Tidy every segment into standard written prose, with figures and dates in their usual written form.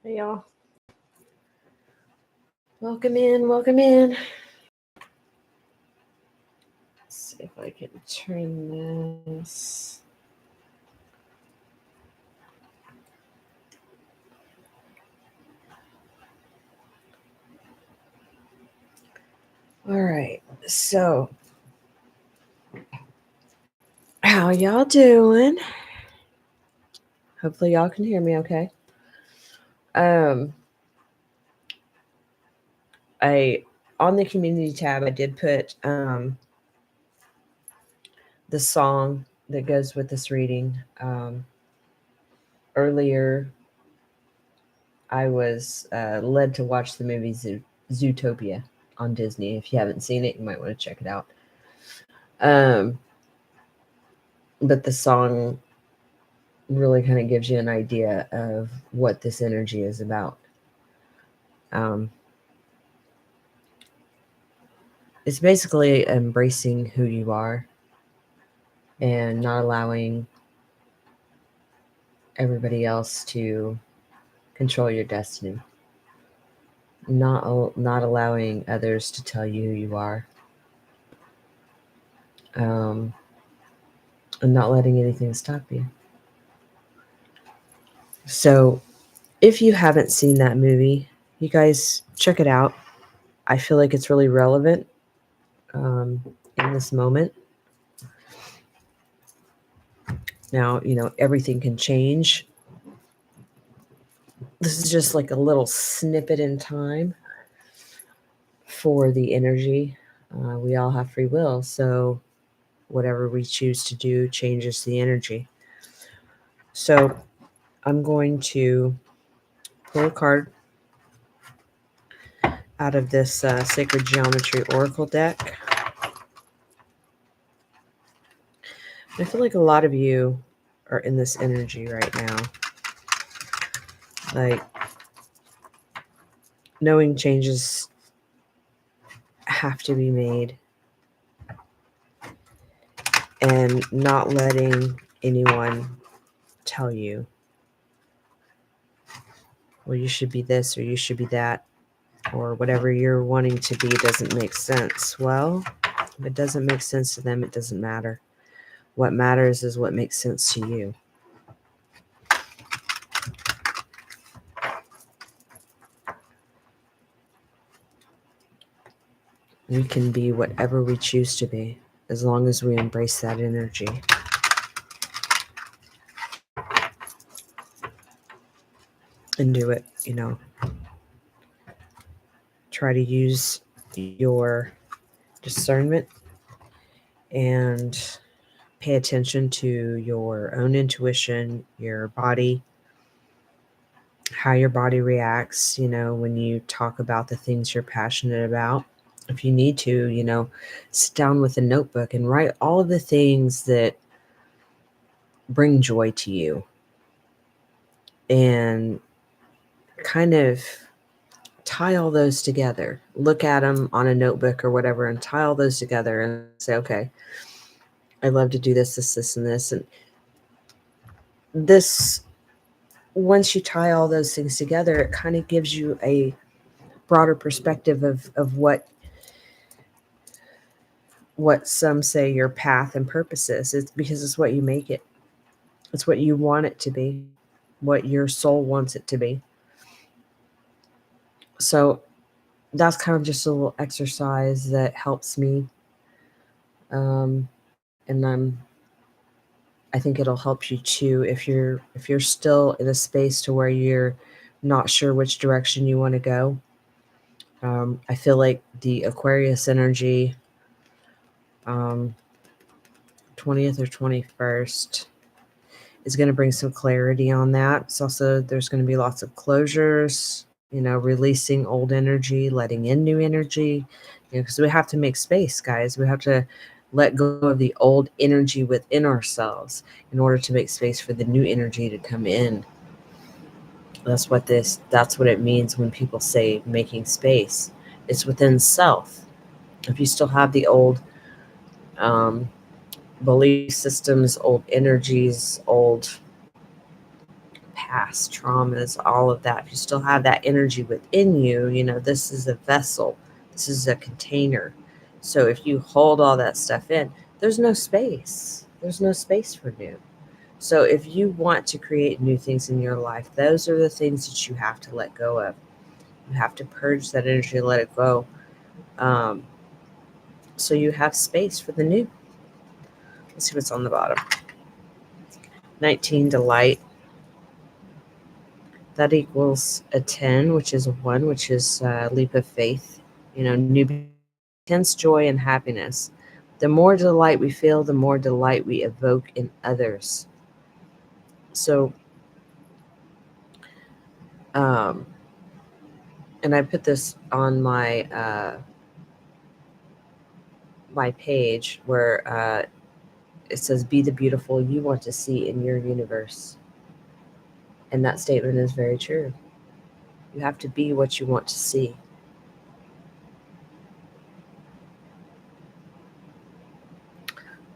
Hey y'all. Welcome in, welcome in. Let's see if I can turn this. All right, so how y'all doing? Hopefully y'all can hear me okay. I on the community tab I did put the song that goes with this reading. Earlier I was led to watch the movie Zootopia on Disney. If you haven't seen it, you might want to check it out. But the song really kind of gives you an idea of what this energy is about. It's basically embracing who you are and not allowing everybody else to control your destiny. Not allowing others to tell you who you are. And not letting anything stop you. So if you haven't seen that movie, you guys check it out. I feel like it's really relevant in this moment. Now, everything can change. This is just like a little snippet in time for the energy. We all have free will, so whatever we choose to do changes the energy. So I'm going to pull a card out of this Sacred Geometry Oracle deck. I feel like a lot of you are in this energy right now. Like, knowing changes have to be made and not letting anyone tell you, well, you should be this or you should be that, or whatever you're wanting to be doesn't make sense. Well, if it doesn't make sense to them, it doesn't matter. What matters is what makes sense to you. We can be whatever we choose to be, as long as we embrace that energy. And do it, Try to use your discernment and pay attention to your own intuition, your body, how your body reacts, when you talk about the things you're passionate about. If you need to, sit down with a notebook and write all of the things that bring joy to you and kind of tie all those together. Look at them on a notebook or whatever and tie all those together and say, okay, I love to do this, this, this, and this. And this, once you tie all those things together, it kind of gives you a broader perspective of what some say your path and purpose is. It's because it's what you make it. It's what you want it to be, what your soul wants it to be. So that's kind of just a little exercise that helps me. And I think it'll help you too if you're still in a space to where you're not sure which direction you want to go. I feel like the Aquarius energy, 20th or 21st, is going to bring some clarity on that. It's also, there's going to be lots of closures, releasing old energy, letting in new energy, because we have to make space, guys. We have to let go of the old energy within ourselves in order to make space for the new energy to come in. That's what it means when people say making space. It's within self. If you still have the old belief systems, old energies, old past traumas, all of that, if you still have that energy within you, this is a vessel, this is a container. So if you hold all that stuff in, there's no space. There's no space for new. So if you want to create new things in your life, those are the things that you have to let go of. You have to purge that energy, let it go. Um, so you have space for the new. Let's see what's on the bottom. 19, delight. That equals a 10, which is a 1, which is a leap of faith. New intense joy and happiness. The more delight we feel, the more delight we evoke in others. So, and I put this on my page where it says, be the beautiful you want to see in your universe. And that statement is very true. You have to be what you want to see.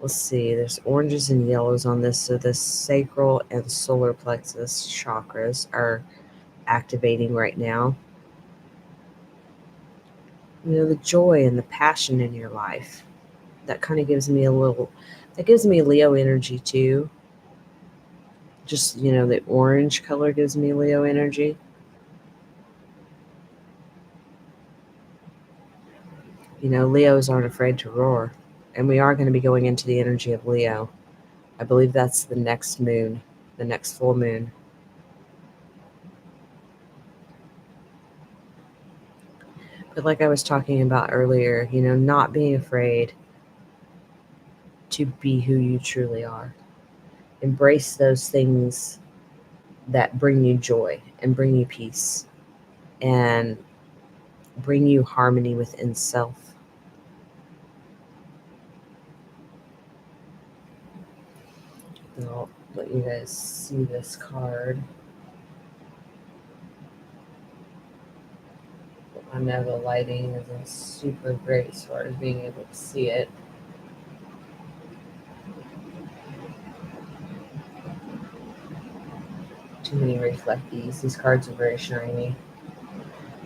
Let's see, there's oranges and yellows on this. So the sacral and solar plexus chakras are activating right now. The joy and the passion in your life. That kind of gives me Leo energy too. Just, the orange color gives me Leo energy. Leos aren't afraid to roar. And we are going to be going into the energy of Leo. I believe that's the next moon, the next full moon. But like I was talking about earlier, not being afraid to be who you truly are. Embrace those things that bring you joy and bring you peace and bring you harmony within self. I'll let you guys see this card. I know the lighting isn't super great as far as being able to see it. Too many reflectees. These cards are very shiny.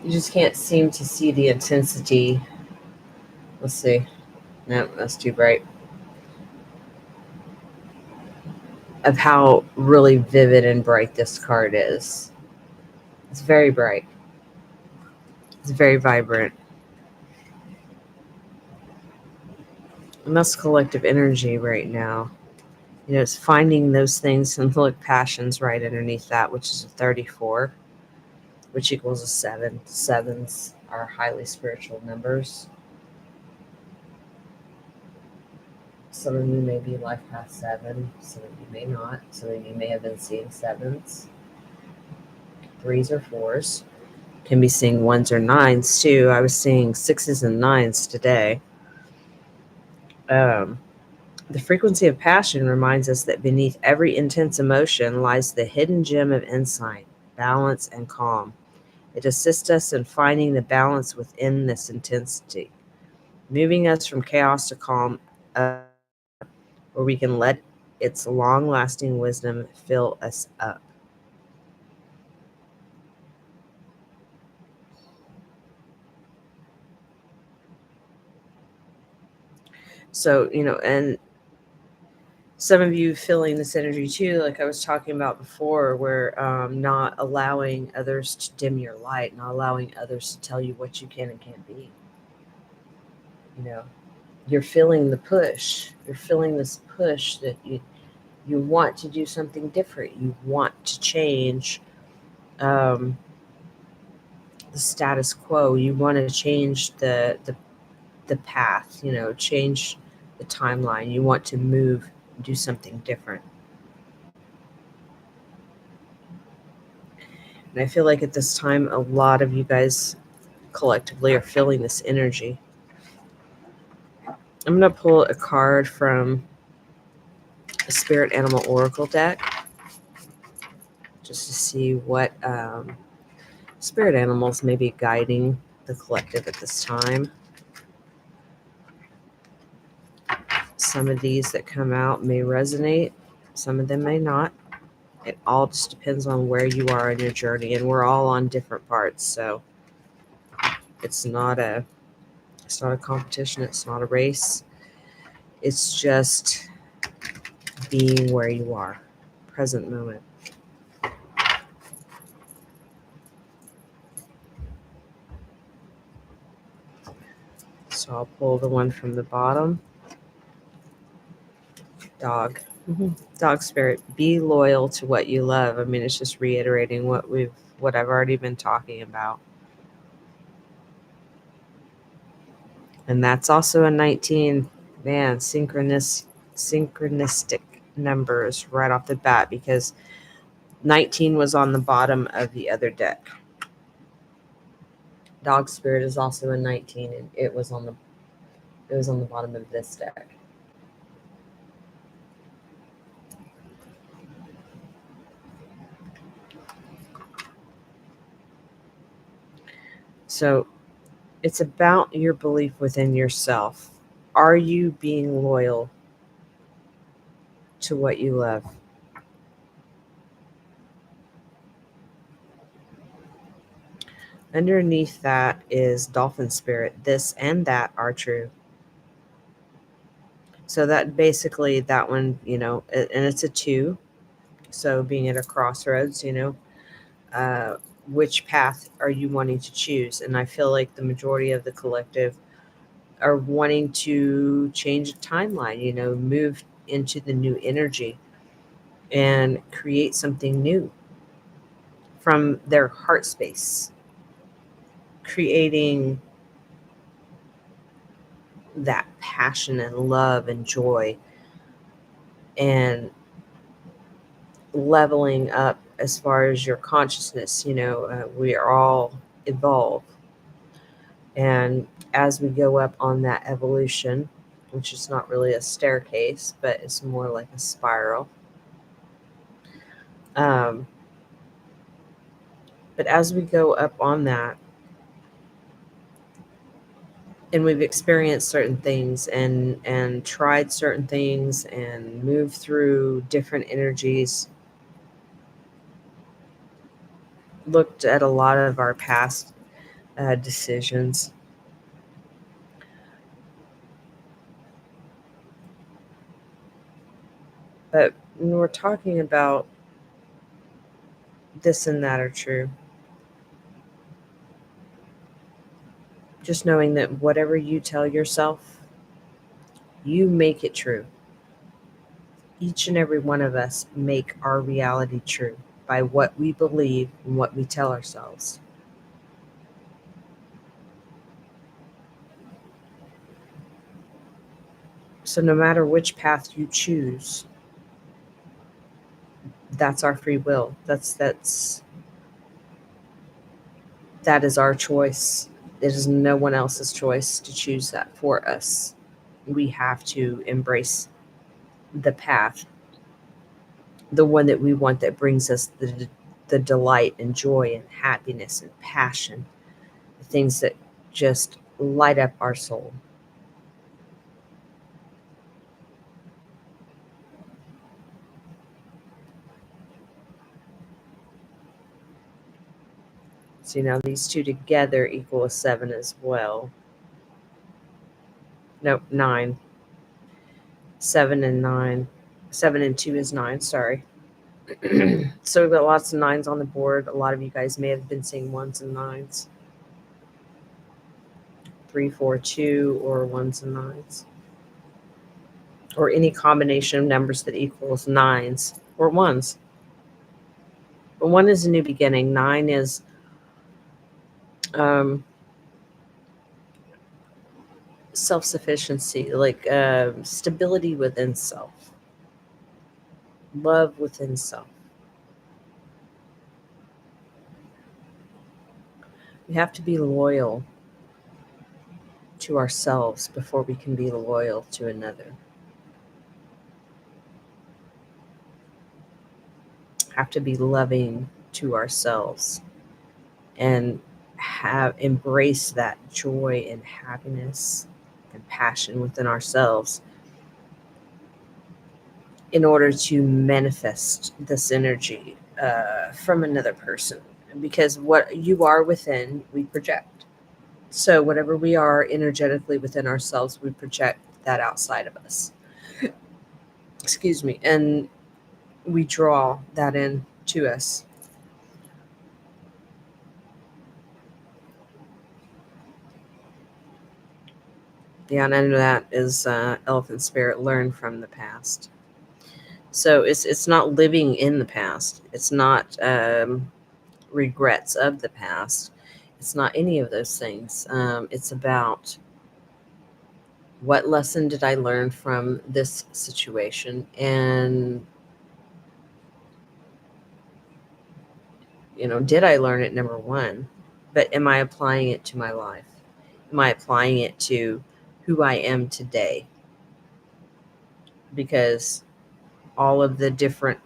You just can't seem to see the intensity. Let's see. No, that's too bright. Of how really vivid and bright this card is. It's very bright. It's very vibrant. And that's collective energy right now. It's finding those things, and look, passion's right underneath that, which is a 34, which equals a 7. Sevens are highly spiritual numbers. Some of you may be life path 7. Some of you may not. Some of you may have been seeing 7s. 3s or 4s. Can be seeing 1s or 9s too. I was seeing 6s and 9s today. The frequency of passion reminds us that beneath every intense emotion lies the hidden gem of insight, balance, and calm. It assists us in finding the balance within this intensity, moving us from chaos to calm, where we can let its long-lasting wisdom fill us up. So, and some of you feeling this energy too, like I was talking about before, where not allowing others to dim your light, not allowing others to tell you what you can and can't be. You're feeling the push. You're feeling this push that you want to do something different. You want to change the status quo. You want to change the path. Change the timeline. You want to move, do something different. And I feel like at this time, a lot of you guys collectively are feeling this energy. I'm going to pull a card from a Spirit Animal Oracle deck just to see what spirit animals may be guiding the collective at this time. Some of these that come out may resonate. Some of them may not. It all just depends on where you are in your journey, and we're all on different parts. So it's not a competition. It's not a race. It's just being where you are, present moment. So I'll pull the one from the bottom. Dog. Dog spirit. Be loyal to what you love. I mean, it's just reiterating what I've already been talking about. And that's also a 19. Man, synchronistic numbers right off the bat, because 19 was on the bottom of the other deck. Dog spirit is also a 19, and it was on the bottom of this deck. So it's about your belief within yourself. Are you being loyal to what you love? Underneath that is dolphin spirit. This and that are true. So that basically, that one, and it's a 2. So being at a crossroads, which path are you wanting to choose? And I feel like the majority of the collective are wanting to change the timeline, move into the new energy and create something new from their heart space, creating that passion and love and joy, and leveling up as far as your consciousness. We are all evolve, and as we go up on that evolution, which is not really a staircase, but it's more like a spiral. But as we go up on that, and we've experienced certain things and tried certain things and moved through different energies, looked at a lot of our past decisions, but when we're talking about this and that are true, just knowing that whatever you tell yourself, you make it true. Each and every one of us make our reality true by what we believe and what we tell ourselves. So no matter which path you choose, that's our free will. That is our choice. It is no one else's choice to choose that for us. We have to embrace the path, the one that we want, that brings us the delight and joy and happiness and passion, the things that just light up our soul. So now these two together equal a 7 as well. Nope, 9. 7 and 9. 7 and 2 is 9, sorry. So we've got lots of 9s on the board. A lot of you guys may have been seeing 1s and 9s. 3, 4, 2, or 1s and 9s. Or any combination of numbers that equals 9s or 1s. But 1 is a new beginning. 9 is self-sufficiency, like stability within self, love within self. We have to be loyal to ourselves before we can be loyal to another. Have to be loving to ourselves and embrace that joy and happiness and passion within ourselves in order to manifest this energy from another person. Because what you are within, we project. So, whatever we are energetically within ourselves, we project that outside of us. Excuse me. And we draw that in to us. Yeah, and under that is elephant spirit, learn from the past. So it's not living in the past. It's not regrets of the past. It's not any of those things. It's about what lesson did I learn from this situation, and did I learn it? Number one, but am I applying it to my life? Am I applying it to who I am today? Because all of the different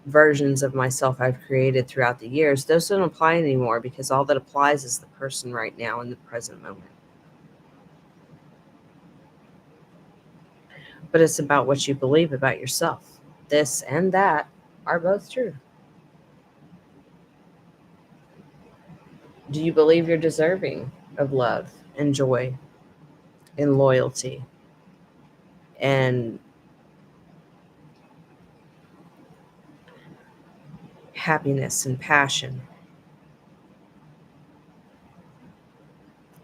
versions of myself I've created throughout the years, those don't apply anymore, because all that applies is the person right now in the present moment. But it's about what you believe about yourself. This and that are both true. Do you believe you're deserving of love and joy and loyalty and happiness and passion?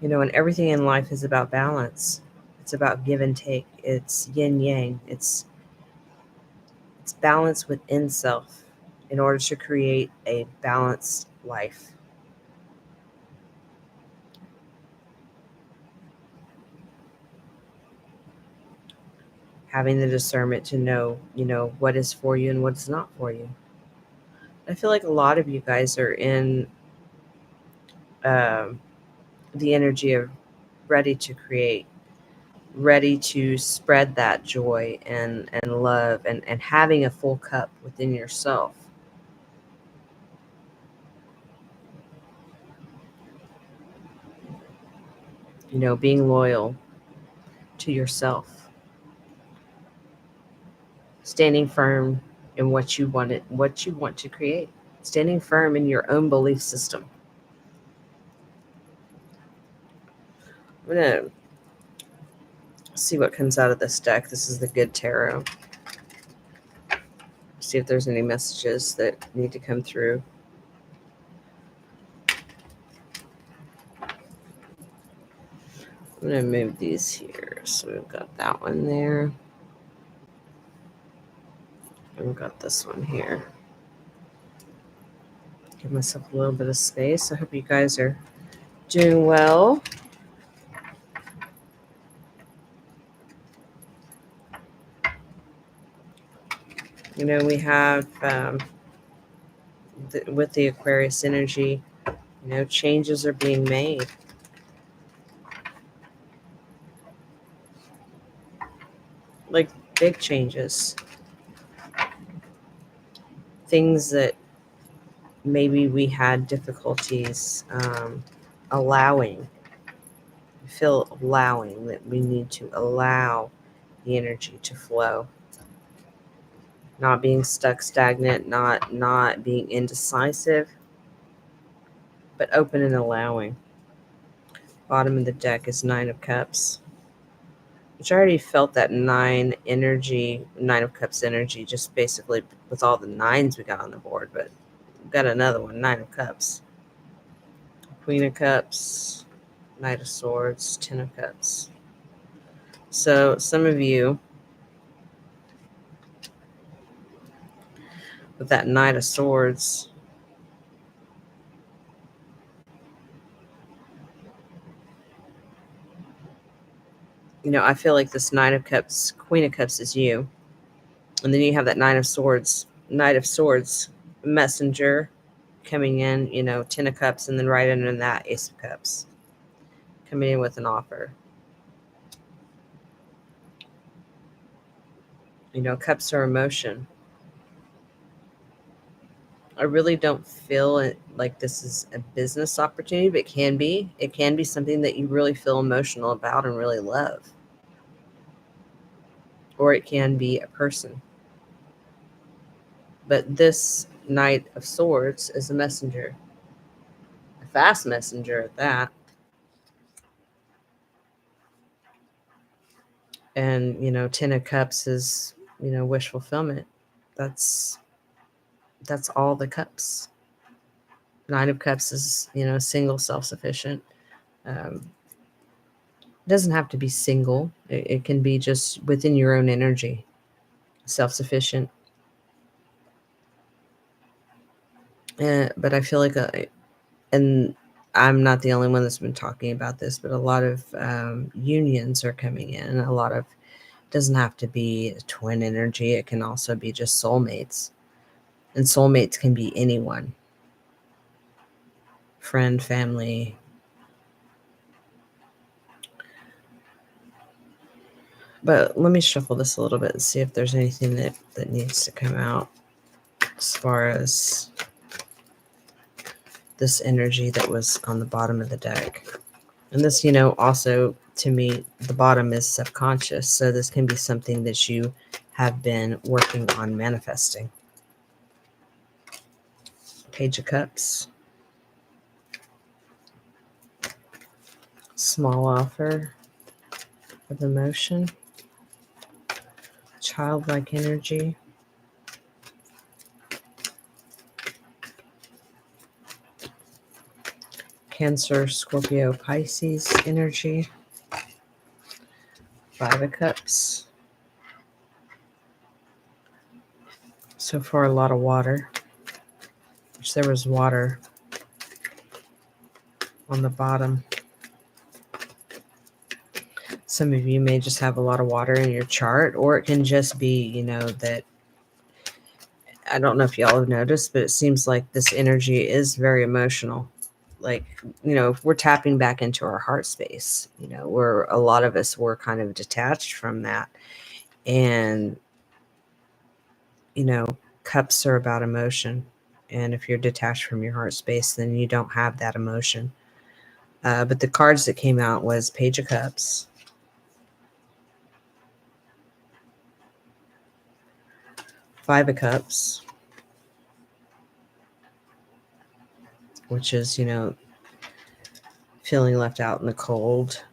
And everything in life is about balance. It's about give and take. It's yin yang. It's balance within self in order to create a balanced life. Having the discernment to know, what is for you and what's not for you. I feel like a lot of you guys are in um, the energy of ready to create, ready to spread that joy and love, and having a full cup within yourself. Being loyal to yourself, standing firm in what you want to create, standing firm in your own belief system. I'm gonna see what comes out of this deck. This is the Good Tarot. See if there's any messages that need to come through. I'm going to move these here. So we've got that one there. And we've got this one here. Give myself a little bit of space. I hope you guys are doing well. We have, with the Aquarius energy, changes are being made. Like big changes. Things that maybe we had difficulties allowing. Allowing that we need to allow the energy to flow. Not being stuck, stagnant, not being indecisive, but open and allowing. Bottom of the deck is Nine of Cups, which I already felt that Nine of Cups energy, just basically with all the nines we got on the board, but we've got another one, Nine of Cups. Queen of Cups, Knight of Swords, Ten of Cups. So some of you, with that Knight of Swords, I feel like this Nine of Cups, Queen of Cups is you. And then you have that Knight of Swords, messenger coming in, Ten of Cups, and then right under that, Ace of Cups, coming in with an offer. Cups are emotion. I really don't feel it like this is a business opportunity, but it can be. It can be something that you really feel emotional about and really love. Or it can be a person. But this Knight of Swords is a messenger, a fast messenger at that. And, Ten of Cups is, wish fulfillment. That's all the cups. Nine of Cups is, single, self-sufficient. It doesn't have to be single. It can be just within your own energy, self-sufficient. But I feel like, and I'm not the only one that's been talking about this, but a lot of unions are coming in. A lot of, doesn't have to be twin energy. It can also be just soulmates. And soulmates can be anyone. Friend, family. But let me shuffle this a little bit and see if there's anything that needs to come out as far as this energy that was on the bottom of the deck. And this, also to me, the bottom is subconscious. So this can be something that you have been working on manifesting. Page of Cups. Small offer of emotion. Childlike energy. Cancer, Scorpio, Pisces energy. Five of Cups. So far, a lot of water. Which there was water on the bottom. Some of you may just have a lot of water in your chart, or it can just be, that, I don't know if y'all have noticed, but it seems like this energy is very emotional. Like, we're tapping back into our heart space, where a lot of us were kind of detached from that. And, cups are about emotion. And if you're detached from your heart space, then you don't have that emotion. But the cards that came out was Page of Cups. Five of Cups. Which is, feeling left out in the cold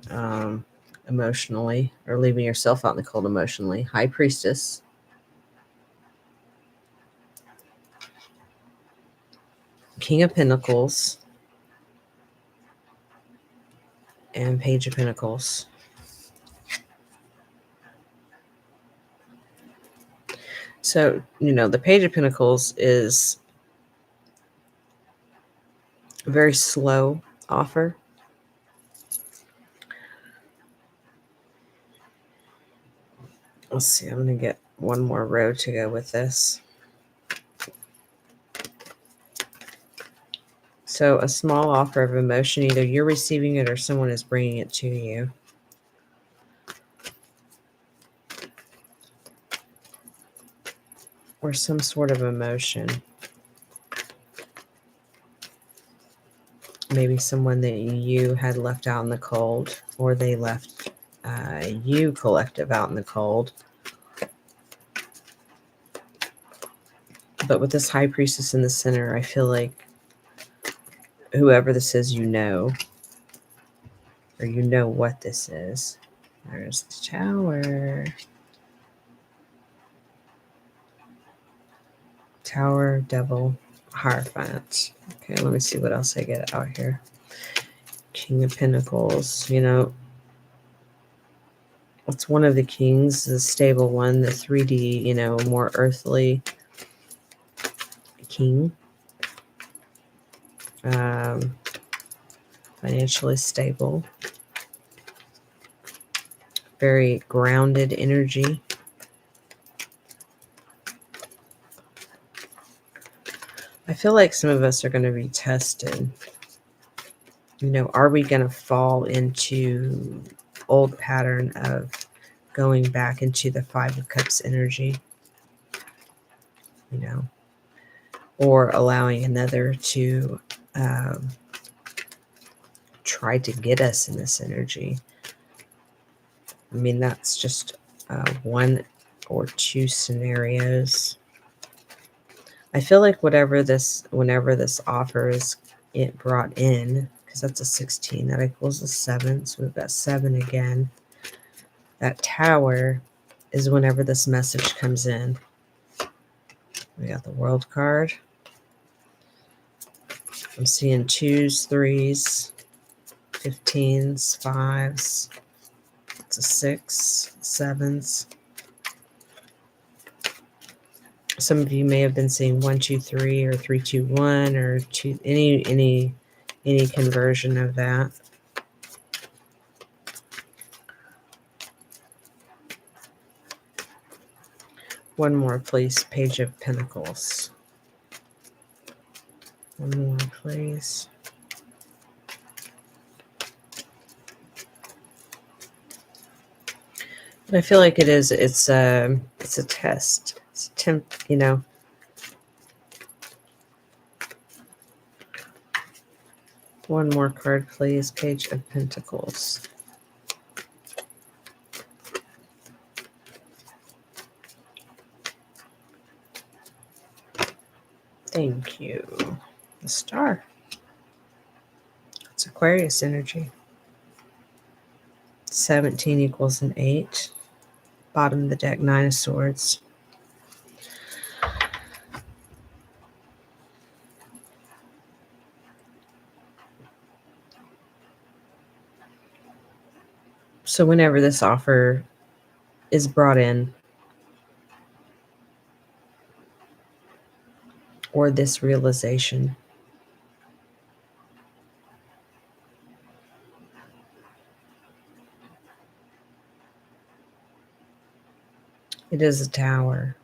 emotionally, or leaving yourself out in the cold emotionally. High Priestess. King of Pentacles. And Page of Pentacles. So, the Page of Pentacles is a very slow offer. Let's see, I'm going to get one more row to go with this. So a small offer of emotion, either you're receiving it or someone is bringing it to you. Or some sort of emotion. Maybe someone that you had left out in the cold, or they left you collective out in the cold. But with this High Priestess in the center, I feel like whoever this is, or you know what this is. There's the Tower. Tower, Devil, Hierophant. Okay, let me see what else I get out here. King of Pentacles, it's one of the kings, the stable one, the 3D, more earthly king. Financially stable. Very grounded energy. I feel like some of us are going to be tested. Are we going to fall into old pattern of going back into the Five of Cups energy? Or allowing another to try to get us in this energy. I mean, that's just one or two scenarios. I feel like whenever this offer is it brought in, because that's a 16, that equals a 7, so we've got 7 again. That Tower is whenever this message comes in. We got the World card. I'm seeing 2s, 3s, 15s, 5s. It's a 6, 7s. Some of you may have been seeing 1, 2, 3, or 3, 2, 1, or any conversion of that. One more, please. Page of Pentacles. One more, please. But I feel like it is. It's a test. It's a temp. You know. One more card, please. Page of Pentacles. Thank you. The Star. It's Aquarius energy. 17 equals an 8. Bottom of the deck, 9 of Swords. So whenever this offer is brought in, or this realization, it is a Tower.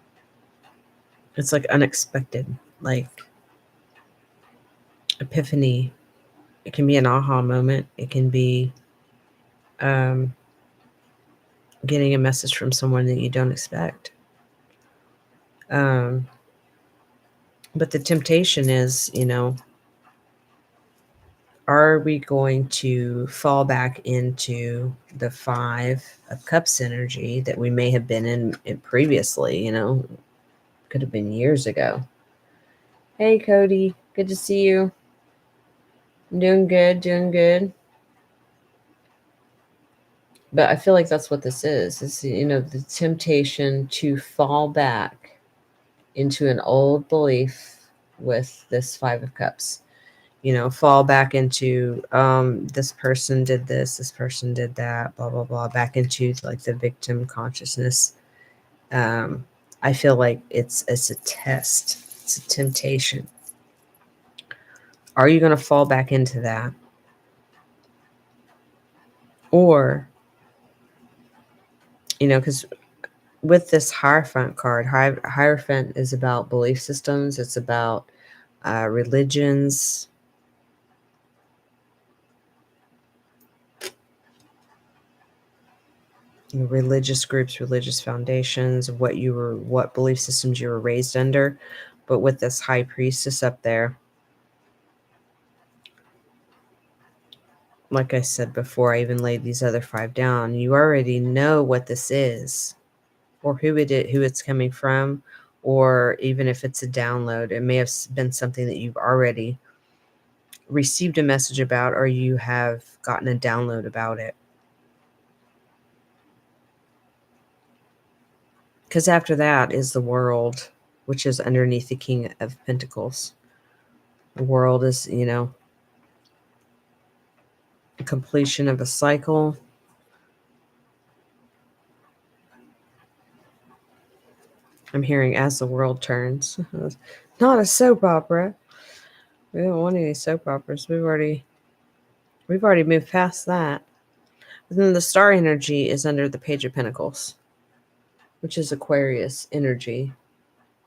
It's like unexpected, like epiphany. It can be an aha moment. It can be getting a message from someone that you don't expect. But the temptation is, you know, are we going to fall back into the 5 of Cups energy that we may have been in previously? You know, could have been years ago. Hey, Cody. Good to see you. I'm doing good, doing good. But I feel like that's what this is, you know, the temptation to fall back into an old belief with this 5 of Cups. You know, fall back into this person did this person did that, blah, blah, blah, back into like the victim consciousness. I feel like it's a test. It's a temptation. Are you going to fall back into that? Or, you know, because with this Hierophant card, Hierophant is about belief systems. It's about religions. You know, religious groups, religious foundations, what belief systems you were raised under. But with this High Priestess up there, like I said before, I even laid these other 5 down. You already know what this is, or who it's coming from, or even if it's a download, it may have been something that you've already received a message about, or you have gotten a download about it. Because after that is the World, which is underneath the King of Pentacles. The World is, you know, a completion of a cycle. I'm hearing as the world turns. Not a soap opera. We don't want any soap operas. We've already moved past that. And then the Star energy is under the Page of Pentacles, which is Aquarius energy,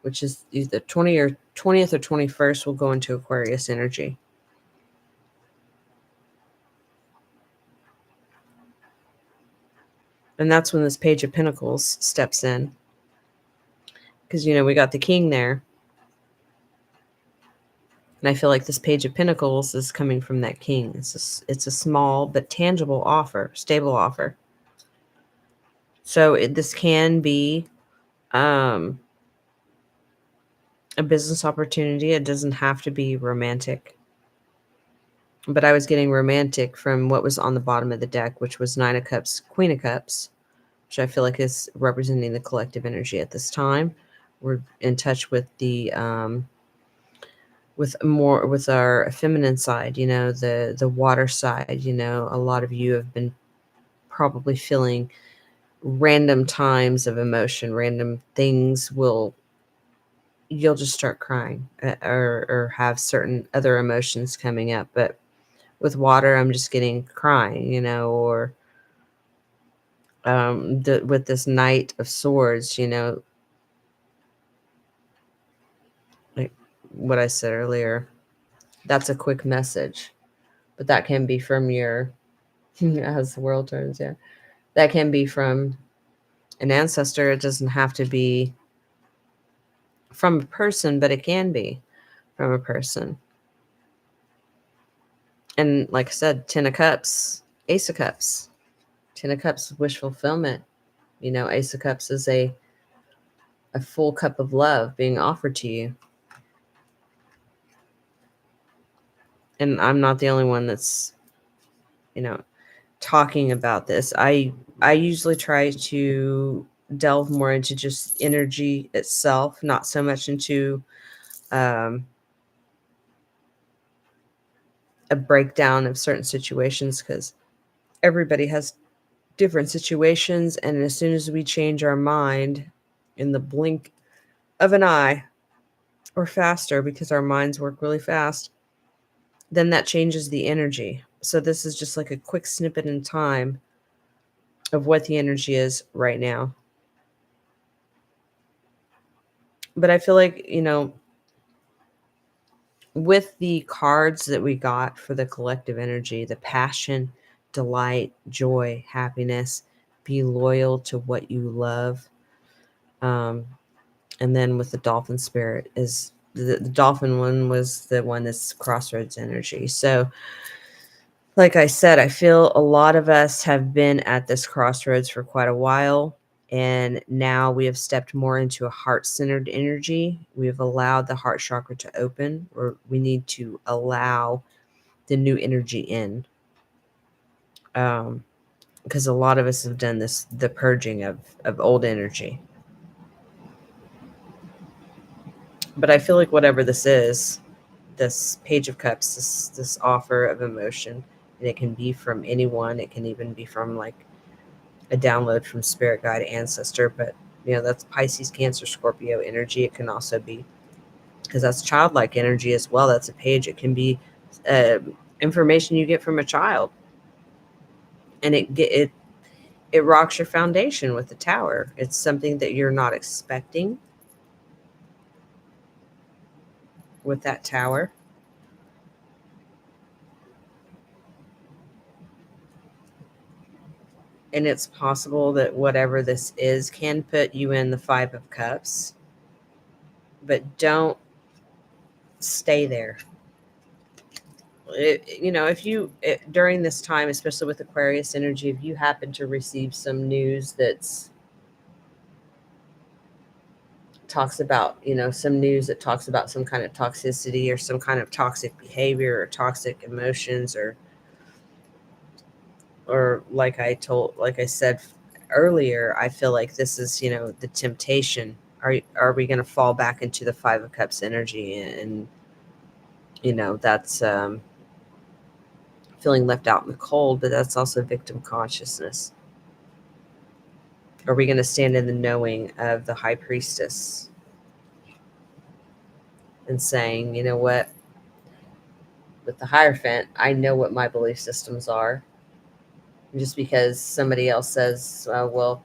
which is either 20th or 21st will go into Aquarius energy. And that's when this Page of Pentacles steps in. Because, you know, we got the King there. And I feel like this Page of Pentacles is coming from that King. It's a small but tangible offer, stable offer. So this can be a a business opportunity. It doesn't have to be romantic. But I was getting romantic from what was on the bottom of the deck, which was Nine of Cups, Queen of Cups, which I feel like is representing the collective energy at this time. We're in touch with the with our feminine side, the water side. A lot of you have been probably feeling random times of emotion, random things you'll just start crying, or have certain other emotions coming up. But with water, I'm just getting crying, or with this Knight of Swords, like what I said earlier, that's a quick message, but that can be from your, as the world turns, yeah, that can be from an ancestor. It doesn't have to be from a person, but it can be from a person. And like I said, 10 of Cups, Ace of Cups, 10 of Cups, wish fulfillment. Ace of Cups is a full cup of love being offered to you. And I'm not the only one that's, talking about this. I usually try to delve more into just energy itself, not so much into a breakdown of certain situations, because everybody has different situations, and as soon as we change our mind in the blink of an eye, or faster, because our minds work really fast, then that changes the energy. So this is just like a quick snippet in time of what the energy is right now. But I feel like, with the cards that we got for the collective energy, the passion, delight, joy, happiness, be loyal to what you love. And then with the dolphin spirit, is the dolphin one was the one that's crossroads energy. So like I said, I feel a lot of us have been at this crossroads for quite a while. And now we have stepped more into a heart-centered energy. We have allowed the heart chakra to open, or we need to allow the new energy in. Because a lot of us have done the purging of old energy. But I feel like whatever this is, this Page of Cups, this offer of emotion, and it can be from anyone. It can even be from like a download from spirit guide, ancestor, but that's Pisces, Cancer, Scorpio energy. It can also be, because that's childlike energy as well. That's a page. It can be information you get from a child, and it rocks your foundation with the Tower. It's something that you're not expecting with that Tower. And it's possible that whatever this is can put you in the Five of Cups, but don't stay there. If you, during this time, especially with Aquarius energy, if you happen to receive some news that's talks about, some news that talks about some kind of toxicity or some kind of toxic behavior or toxic emotions, or like I said earlier, I feel like this is, the temptation. Are we going to fall back into the Five of Cups energy? And that's feeling left out in the cold, but that's also victim consciousness. Are we going to stand in the knowing of the High Priestess and saying, you know what, with the Hierophant, I know what my belief systems are. And just because somebody else says, well,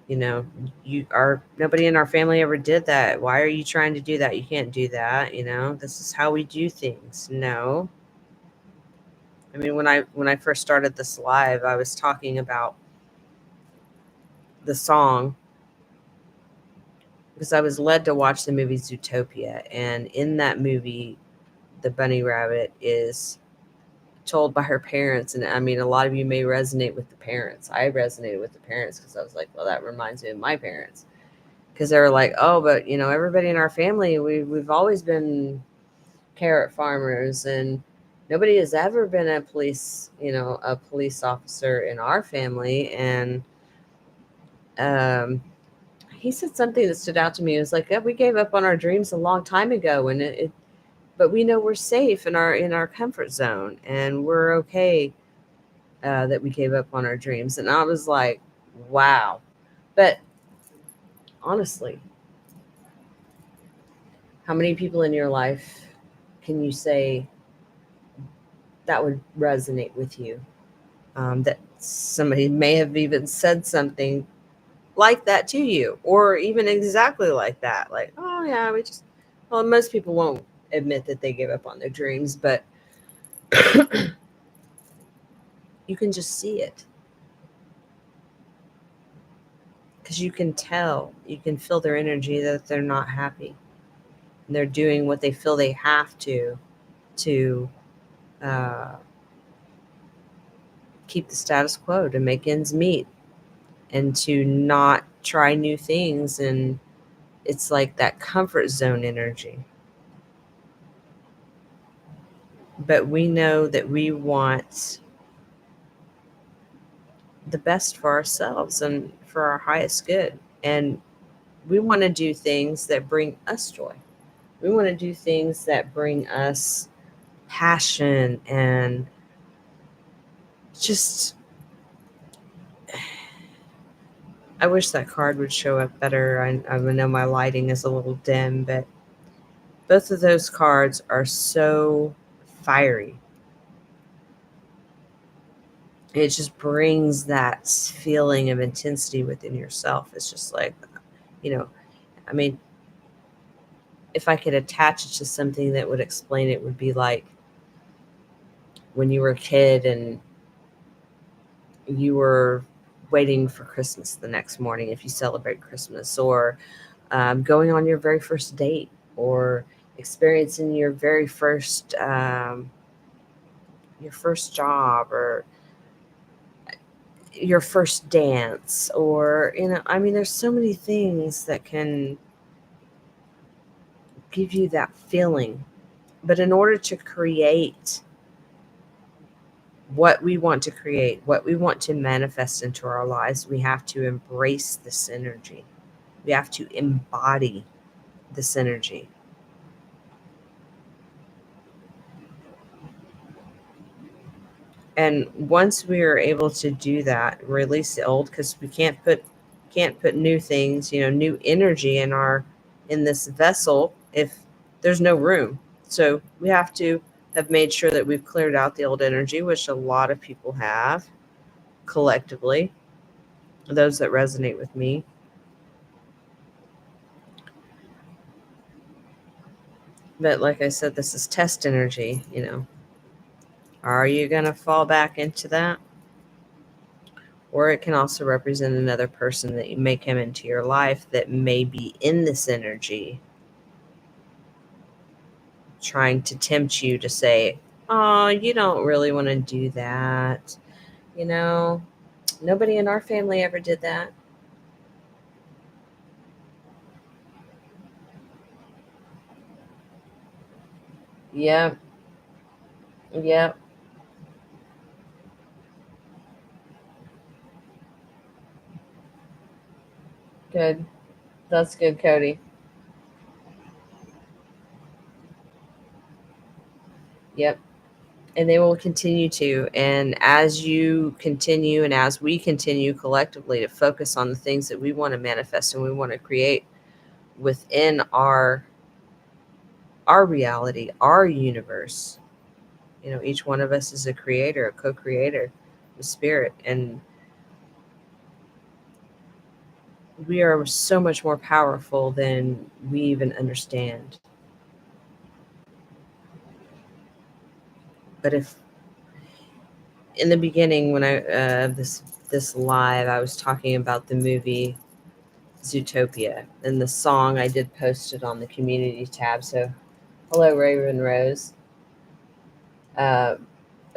nobody in our family ever did that. Why are you trying to do that? You can't do that. This is how we do things. No. I mean, when I first started this live, I was talking about the song because I was led to watch the movie Zootopia. And in that movie, the bunny rabbit is told by her parents. And I mean, a lot of you may resonate with the parents. I resonated with the parents because I was like, well, that reminds me of my parents. because they were like, oh, but everybody in our family, we've always been carrot farmers, and nobody has ever been a police officer in our family. And um, he said something that stood out to me. It was like, yeah, we gave up on our dreams a long time ago, and but we know we're safe in our comfort zone, and we're okay that we gave up on our dreams. And I was like, wow. But honestly, how many people in your life can you say that would resonate with you? That somebody may have even said something like that to you, or even exactly like that. Like, oh, yeah, well, most people won't admit that they gave up on their dreams, but you can just see it because you can tell, you can feel their energy that they're not happy. And they're doing what they feel they have to uh, keep the status quo, to make ends meet, and to not try new things. And it's like that comfort zone energy. But we know that we want the best for ourselves and for our highest good. And we want to do things that bring us joy. We want to do things that bring us passion. And just, I wish that card would show up better. I know my lighting is a little dim, but both of those cards are so fiery. It just brings that feeling of intensity within yourself. It's just like, you know, I mean, if I could attach it to something that would explain it, would be like when you were a kid and you were waiting for Christmas the next morning, if you celebrate Christmas, or going on your very first date, or experiencing your first job, or your first dance, or I mean, there's so many things that can give you that feeling. But in order to create what we want to create, what we want to manifest into our lives, we have to embrace this energy. We have to embody this energy. And once we are able to do that, release the old, because we can't put new things, new energy in this vessel if there's no room. So we have to have made sure that we've cleared out the old energy, which a lot of people have collectively, those that resonate with me. But like I said, this is test energy. Are you going to fall back into that? Or it can also represent another person that you may come into your life that may be in this energy, trying to tempt you to say, oh, you don't really want to do that. You know, Nobody in our family ever did that. Yep. Yep. Good. That's good, Cody. Yep. And they will continue to. And as you continue, and as we continue collectively to focus on the things that we want to manifest and we want to create within our reality, our universe, each one of us is a creator, a co-creator with spirit. And we are so much more powerful than we even understand. But if in the beginning, when I this live, I was talking about the movie Zootopia, and the song I did post it on the community tab. So hello, Raven Rose. uh,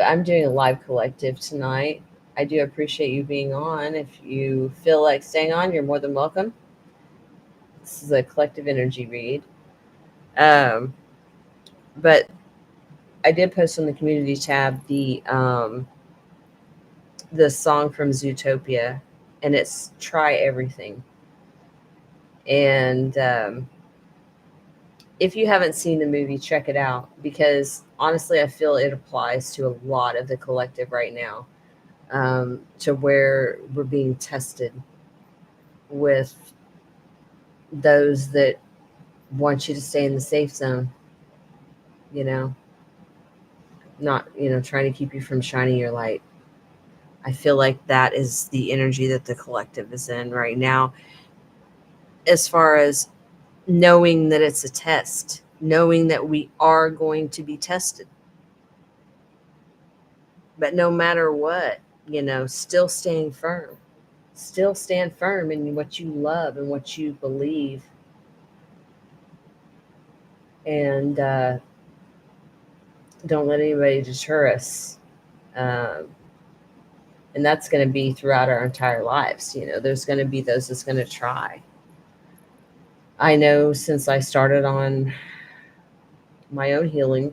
I'm doing a live collective tonight. I do appreciate you being on. If you feel like staying on, you're more than welcome. This is a collective energy read. But I did post on the community tab the song from Zootopia, and it's "Try Everything." And if you haven't seen the movie, check it out, because honestly, I feel it applies to a lot of the collective right now, to where we're being tested with those that want you to stay in the safe zone, you know, not, trying to keep you from shining your light. I feel like that is the energy that the collective is in right now, as far as knowing that it's a test, knowing that we are going to be tested. But no matter what, still staying firm. Still stand firm in what you love and what you believe. And don't let anybody deter us. Um, and that's going to be throughout our entire lives. There's going to be those that's going to try. I know since I started on my own healing,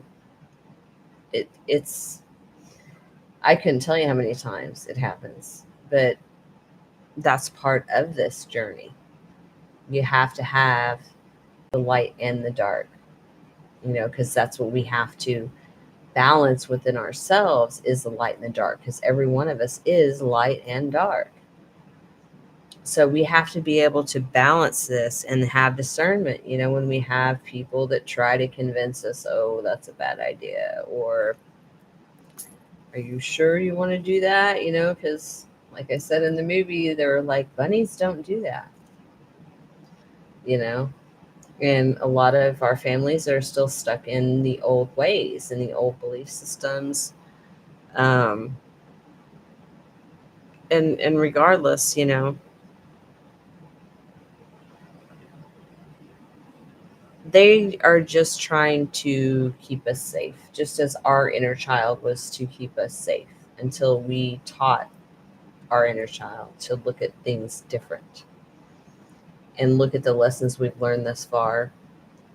it's I couldn't tell you how many times it happens, but that's part of this journey. You have to have the light and the dark, because that's what we have to balance within ourselves, is the light and the dark, because every one of us is light and dark. So we have to be able to balance this and have discernment, when we have people that try to convince us, oh, that's a bad idea, or are you sure you want to do that? Because like I said in the movie, they're like, bunnies don't do that, you know? And a lot of our families are still stuck in the old ways and the old belief systems. Um, and regardless, they are just trying to keep us safe, just as our inner child was to keep us safe until we taught our inner child to look at things different and look at the lessons we've learned thus far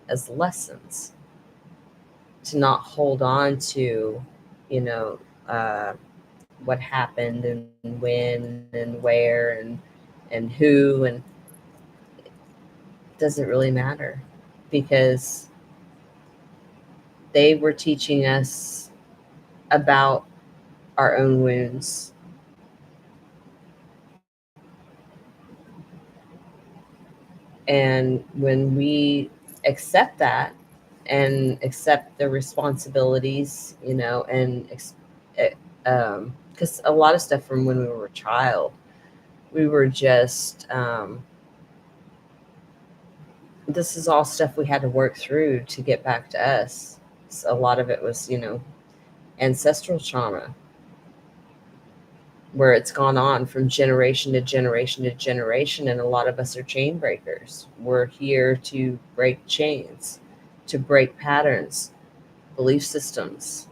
as lessons, to not hold on to, you know, uh, what happened and when and where and who, and it doesn't really matter, because they were teaching us about our own wounds. And when we accept that and accept the responsibilities, and because a lot of stuff from when we were a child, we were just, this is all stuff we had to work through to get back to us. So a lot of it was, ancestral trauma, where it's gone on from generation to generation to generation. And a lot of us are chain breakers. We're here to break chains, to break patterns, belief systems.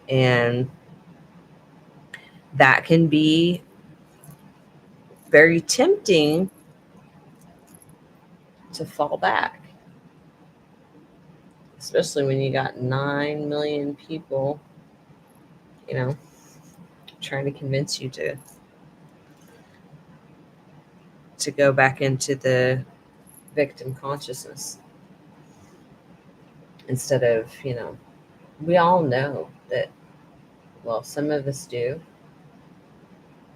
And that can be very tempting to fall back, especially when you got 9 million people, you know, trying to convince you to go back into the victim consciousness, instead of, we all know that, well, some of us do.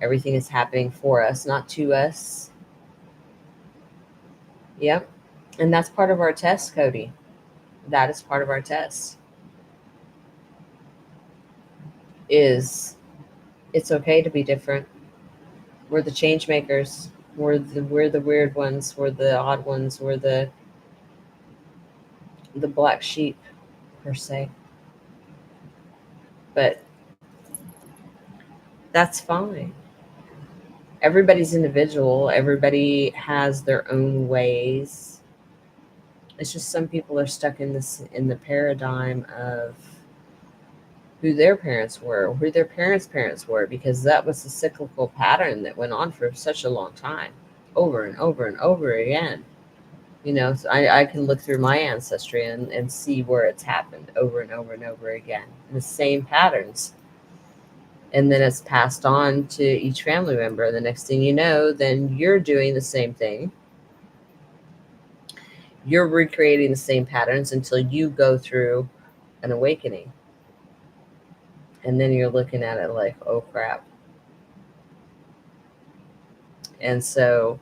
Everything is happening for us, not to us. Yep. And that's part of our test, Cody. That is part of our test. Is it's okay to be different. We're the change makers. We're the weird ones. We're the odd ones. We're the black sheep, per se. But that's fine. Everybody's individual. Everybody has their own ways. It's just some people are stuck in the paradigm of who their parents were, who their parents' parents were, because that was a cyclical pattern that went on for such a long time. over and over and over again. So I can look through my ancestry and see where it's happened over and over and over again. The same patterns. And then it's passed on to each family member. The next thing you know, then you're doing the same thing. You're recreating the same patterns until you go through an awakening. And then you're looking at it like, oh crap. And so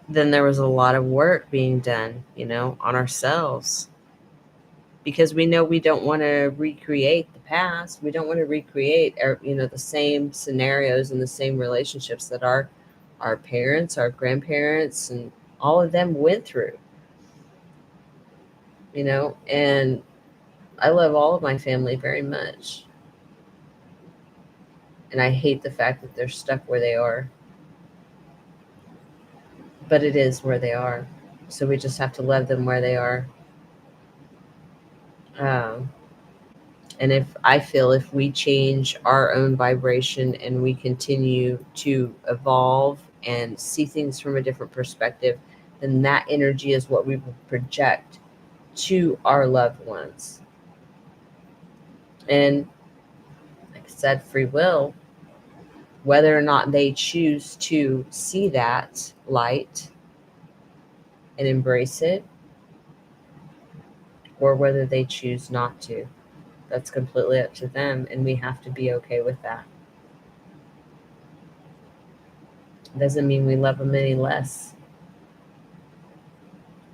then there was a lot of work being done, on ourselves, because we know we don't want to recreate the past. We don't want to recreate, the same scenarios and the same relationships that our parents, our grandparents, and all of them went through. And I love all of my family very much. And I hate the fact that they're stuck where they are. But it is where they are. So we just have to love them where they are. Um, and if we change our own vibration and we continue to evolve and see things from a different perspective, then that energy is what we will project to our loved ones. And like I said, free will, whether or not they choose to see that light and embrace it, or whether they choose not to. That's completely up to them, and we have to be okay with that. Doesn't mean we love them any less.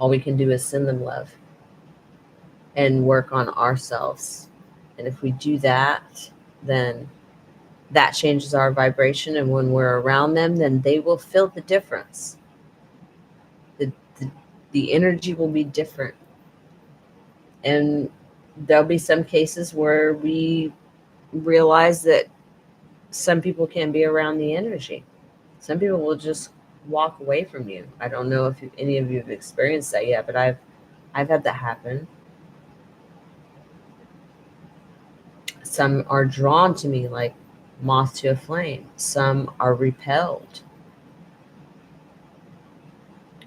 All we can do is send them love and work on ourselves. And if we do that, then that changes our vibration. And when we're around them, then they will feel the difference. The energy will be different. And there'll be some cases where we realize that some people can't be around the energy. Some people will just walk away from you. I don't know if any of you have experienced that yet, but I've had that happen. Some are drawn to me like moth to a flame. Some are repelled.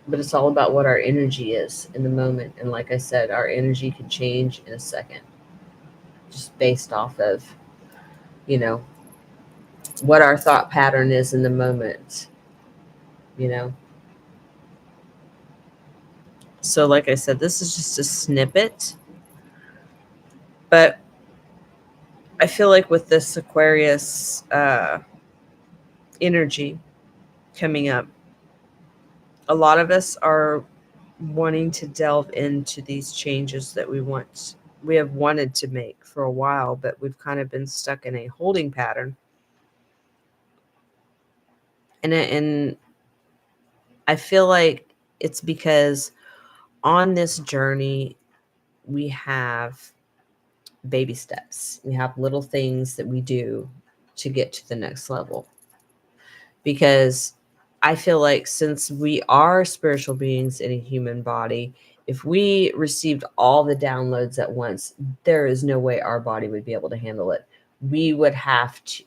But it's all about what our energy is in the moment. And like I said, our energy can change in a second, just based off of, what our thought pattern is in the moment, So like I said, this is just a snippet. But I feel like with this Aquarius energy coming up, a lot of us are wanting to delve into these changes that we have wanted to make for a while, but we've kind of been stuck in a holding pattern. And I feel like it's because on this journey we have baby steps. We have little things that we do to get to the next level. Because I feel like since we are spiritual beings in a human body, if we received all the downloads at once, there is no way our body would be able to handle it. We would have to,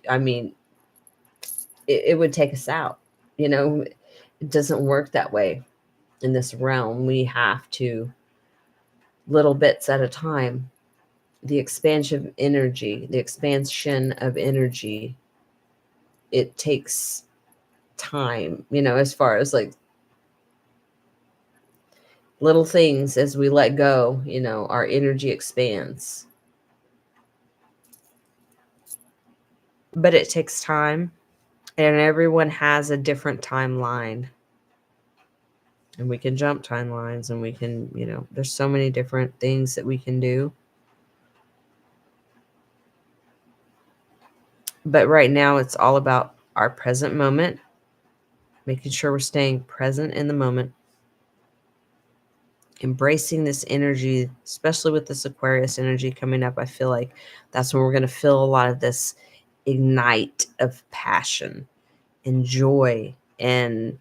it would take us out. It doesn't work that way in this realm. We have to, little bits at a time. The expansion of energy, it takes time, as far as like little things. As we let go, our energy expands. But it takes time, and everyone has a different timeline. And we can jump timelines, and we can, there's so many different things that we can do. But right now, it's all about our present moment, making sure we're staying present in the moment, embracing this energy, especially with this Aquarius energy coming up. I feel like that's when we're going to feel a lot of this ignite of passion and joy and,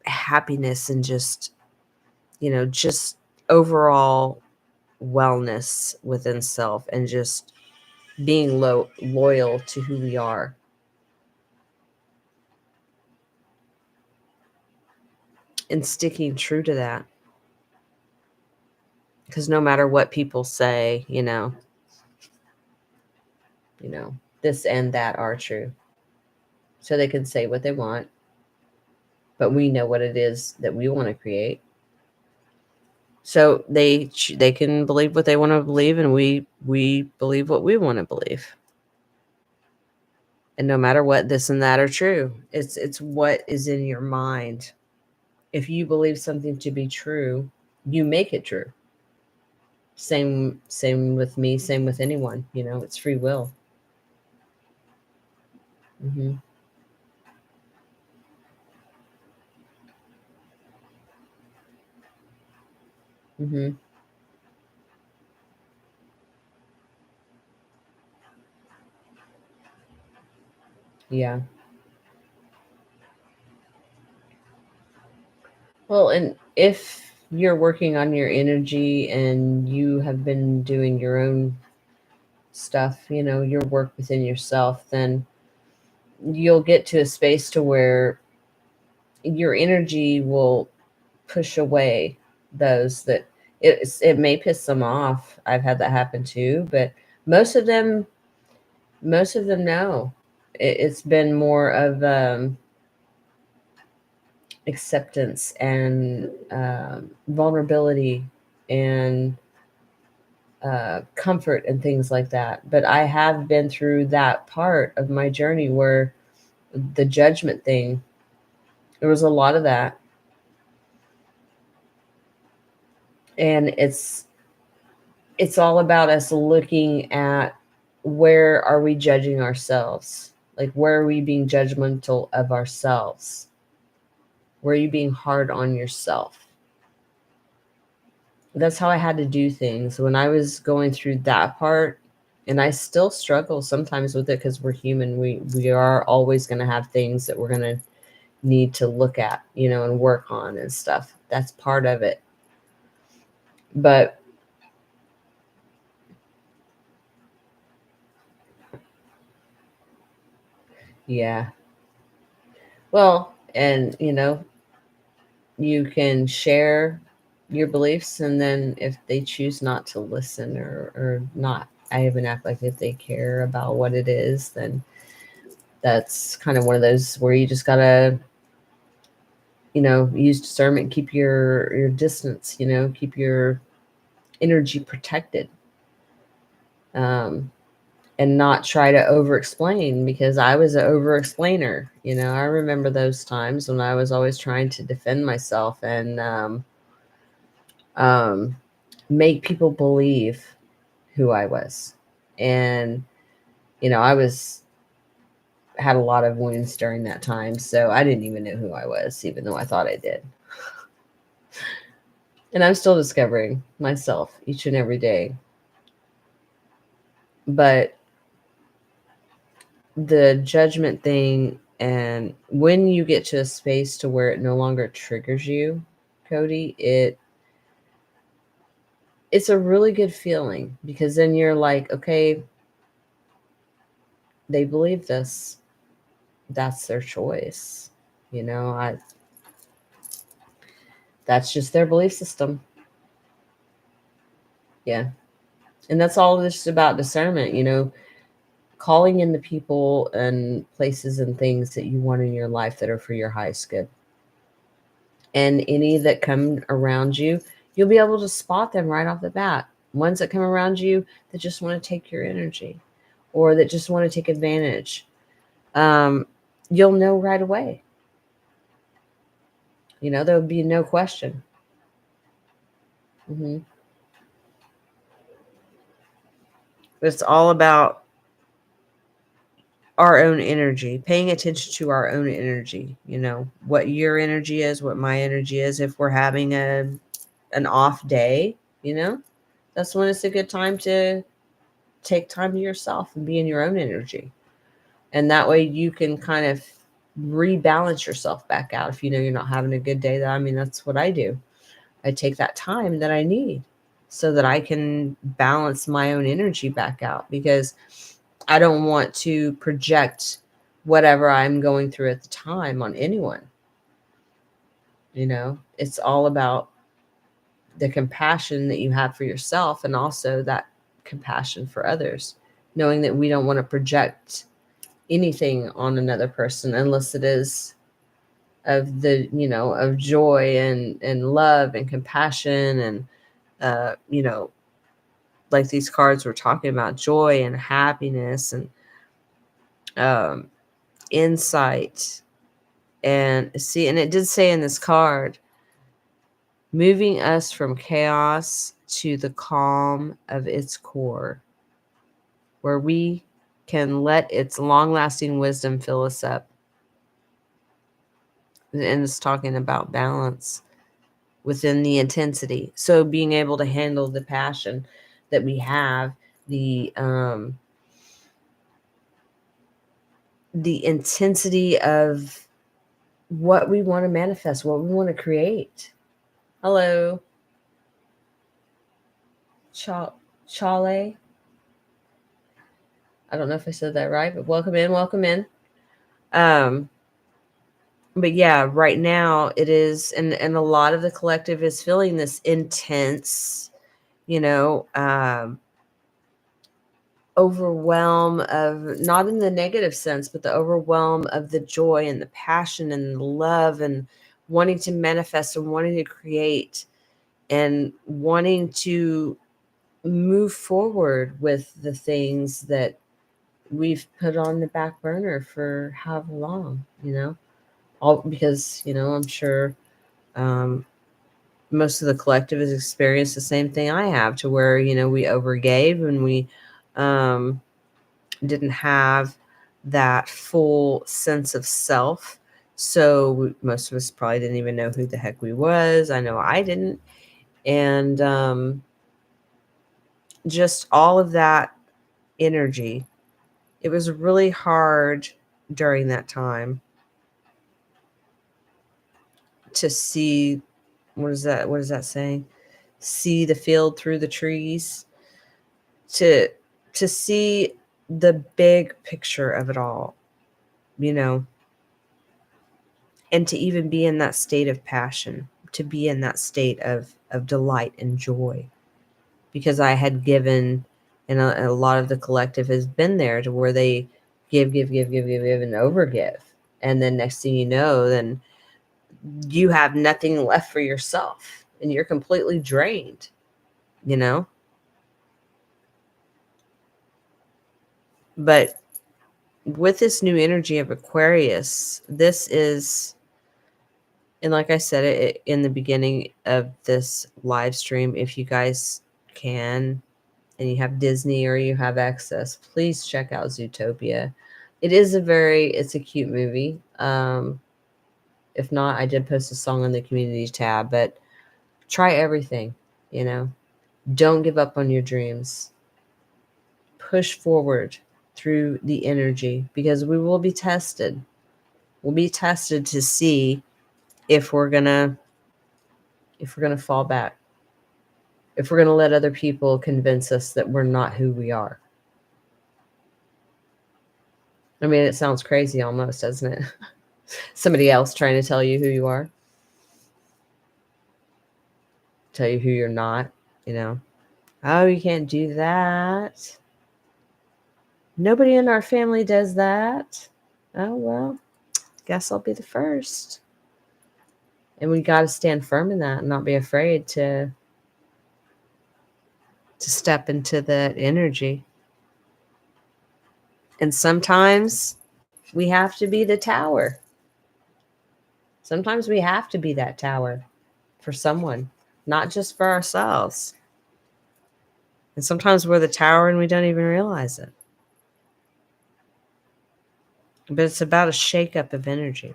happiness, and just overall wellness within self, and just being loyal to who we are. and sticking true to that. Because no matter what people say, this and that are true. So they can say what they want, but we know what it is that we want to create. So they can believe what they want to believe, and we believe what we want to believe. And no matter what, this and that are true. It's what is in your mind. If you believe something to be true, you make it true. Same with me, same with anyone, it's free will. Mm-hmm. Mm-hmm. Yeah. Well, and if you're working on your energy and you have been doing your own stuff, your work within yourself, then you'll get to a space to where your energy will push away those that it may piss them off. I've had that happen too, but most of them know. It's been more of acceptance and vulnerability and comfort and things like that. But I have been through that part of my journey where the judgment thing, there was a lot of that. And it's all about us looking at, where are we judging ourselves? Like, where are we being judgmental of ourselves? Where are you being hard on yourself? That's how I had to do things when I was going through that part. And I still struggle sometimes with it because we're human. We are always going to have things that we're going to need to look at, and work on and stuff. That's part of it. But yeah. Well, and you can share your beliefs, and then if they choose not to listen or not, I even act like if they care about what it is, then that's kind of one of those where you just gotta use discernment, keep your distance, keep your energy protected, um, and not try to over explain, because I was an over explainer. I remember those times when I was always trying to defend myself and um, make people believe who I was. And, I had a lot of wounds during that time. So I didn't even know who I was, even though I thought I did. And I'm still discovering myself each and every day. But the judgment thing, and when you get to a space to where it no longer triggers you, Cody, it's a really good feeling, because then you're like, okay, they believe this. That's their choice. I that's just their belief system. Yeah. And that's all this is about, discernment, calling in the people and places and things that you want in your life that are for your highest good. And any that come around you, you'll be able to spot them right off the bat. Ones that come around you that just want to take your energy, or that just want to take advantage. You'll know right away. There'll be no question. Mm-hmm. It's all about our own energy, paying attention to our own energy, what your energy is, what my energy is. If we're having an off day, that's when it's a good time to take time to yourself and be in your own energy. And that way you can kind of rebalance yourself back out. If you're not having a good day, that's what I do. I take that time that I need so that I can balance my own energy back out, because I don't want to project whatever I'm going through at the time on anyone. It's all about the compassion that you have for yourself, and also that compassion for others, knowing that we don't want to project anything on another person unless it is of of joy and love and compassion, and like these cards were talking about, joy and happiness and um, insight. And see, and it did say in this card, moving us from chaos to the calm of its core, where we can let its long-lasting wisdom fill us up. And it's talking about balance within the intensity. So being able to handle the passion that we have, the intensity of what we want to manifest, what we want to create. Hello, Chale. I don't know if I said that right, but welcome in, welcome in. But yeah, right now it is, and a lot of the collective is feeling this intense, overwhelm of, not in the negative sense, but the overwhelm of the joy and the passion and the love and wanting to manifest and wanting to create and wanting to move forward with the things that we've put on the back burner for however long, all because, I'm sure most of the collective has experienced the same thing I have, to where, we overgave and we didn't have that full sense of self. So most of us probably didn't even know who the heck we was. I know I didn't. And just all of that energy, it was really hard during that time to see, what is that saying? See the field through the trees, to see the big picture of it all, and to even be in that state of passion, to be in that state of delight and joy, because I had given, and a lot of the collective has been there, to where they give, and overgive. And then next thing you know, then you have nothing left for yourself and you're completely drained, But with this new energy of Aquarius, this is, and like I said it in the beginning of this live stream, if you guys can, and you have Disney or you have access, please check out Zootopia. It's a cute movie. If not, I did post a song on the community tab, but try everything, Don't give up on your dreams. Push forward through the energy, because we will be tested. We'll be tested to see if we're gonna fall back, if we're gonna let other people convince us that we're not who we are. I mean, it sounds crazy almost, doesn't it? Somebody else trying to tell you who you are, tell you who you're not, Oh, you can't do that. Nobody in our family does that. Oh, well, guess I'll be the first. And we got to stand firm in that and not be afraid to step into that energy. And sometimes we have to be the tower. Sometimes we have to be that tower for someone, not just for ourselves. And sometimes we're the tower and we don't even realize it. But it's about a shakeup of energy.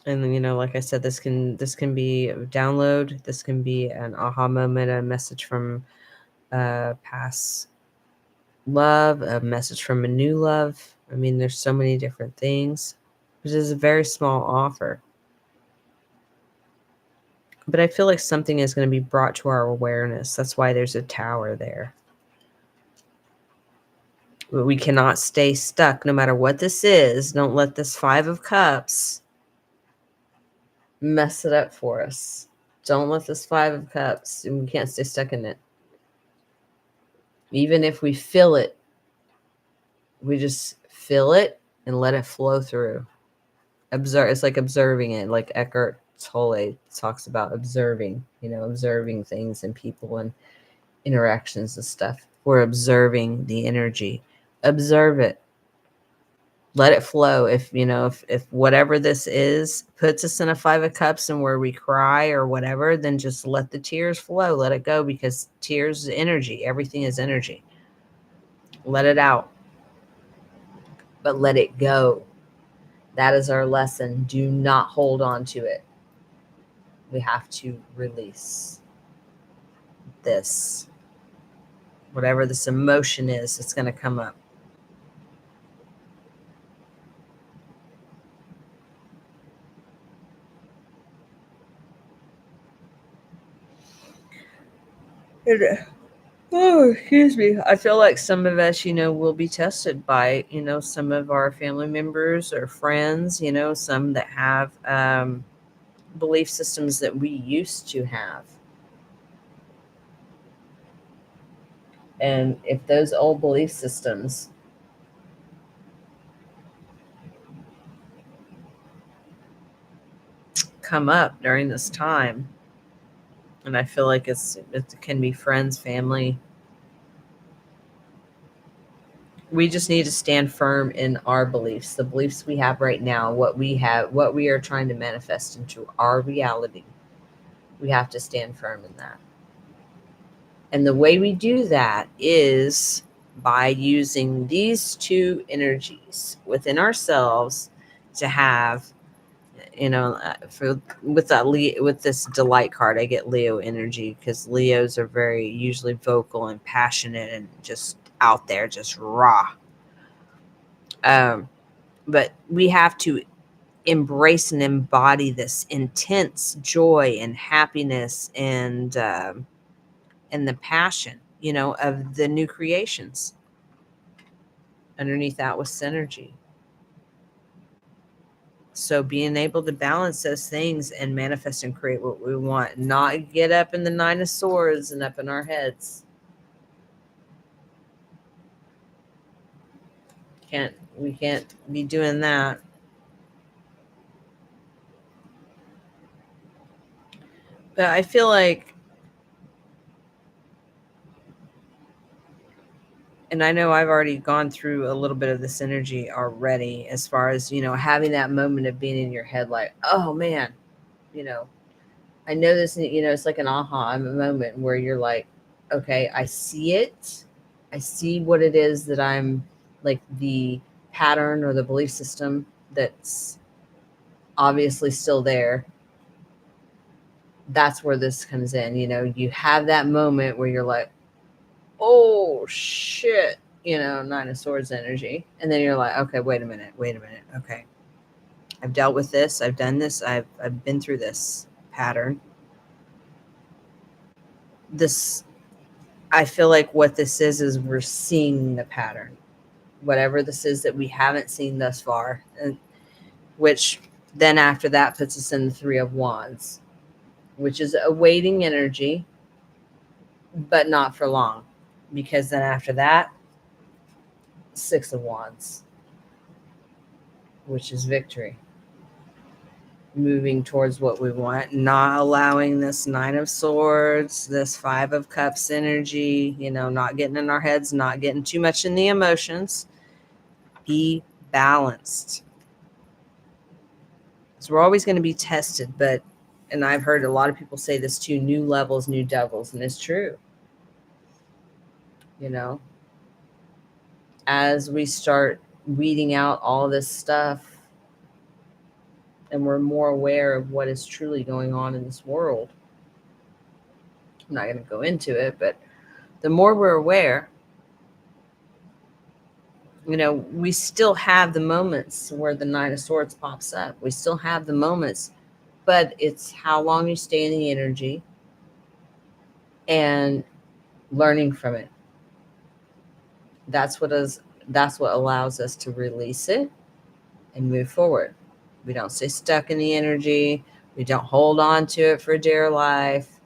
And like I said, this can be a download, this can be an aha moment, a message from past love, a message from a new love. I mean, there's so many different things. It is a very small offer. But I feel like something is going to be brought to our awareness. That's why there's a tower there. We cannot stay stuck no matter what this is. Don't let this Five of Cups mess it up for us. Don't let this Five of Cups, and we can't stay stuck in it. Even if we feel it, we just feel it and let it flow through. Observe. It's like observing it. Like Eckhart Tolle talks about observing, observing things and people and interactions and stuff. We're observing the energy. Observe it. Let it flow. If whatever this is puts us in a Five of Cups and where we cry or whatever, then just let the tears flow. Let it go, because tears is energy. Everything is energy. Let it out. But let it go. That is our lesson. Do not hold on to it. We have to release this. Whatever this emotion is, it's going to come up. Oh, excuse me. I feel like some of us, will be tested by, some of our family members or friends, some that have belief systems that we used to have. And if those old belief systems come up during this time, and I feel like it can be friends, family, we just need to stand firm in our beliefs, the beliefs we have right now, what we are trying to manifest into our reality. We have to stand firm in that. And the way we do that is by using these two energies within ourselves to have, with this delight card, I get Leo energy, because Leos are very usually vocal and passionate and just out there, just raw. But we have to embrace and embody this intense joy and happiness and the passion, of the new creations. Underneath that was synergy. So being able to balance those things and manifest and create what we want, not get up in the Nine of Swords and up in our heads. We can't be doing that. But I feel like, and I know I've already gone through a little bit of this energy already, as far as, having that moment of being in your head, like, oh man, I know this, it's like an aha moment where you're like, okay, I see it. I see what it is that I'm, like, the pattern or the belief system that's obviously still there. That's where this comes in. You have that moment where you're like, oh shit, Nine of Swords energy. And then you're like, okay, wait a minute. Okay. I've dealt with this. I've done this. I've been through this pattern. I feel like what this is we're seeing the pattern, whatever this is that we haven't seen thus far, which then after that puts us in the Three of Wands, which is a waiting energy, but not for long, because then after that, Six of Wands, which is victory. Moving towards what we want, not allowing this Nine of Swords, this Five of Cups energy, not getting in our heads, not getting too much in the emotions. Be balanced. So we're always going to be tested, and I've heard a lot of people say this too, new levels, new devils, and it's true. As we start weeding out all this stuff and we're more aware of what is truly going on in this world, I'm not going to go into it, but the more we're aware, we still have the moments where the Nine of Swords pops up. We still have the moments, but it's how long you stay in the energy and learning from it. That's that's what allows us to release it and move forward. We don't stay stuck in the energy. We don't hold on to it for dear life.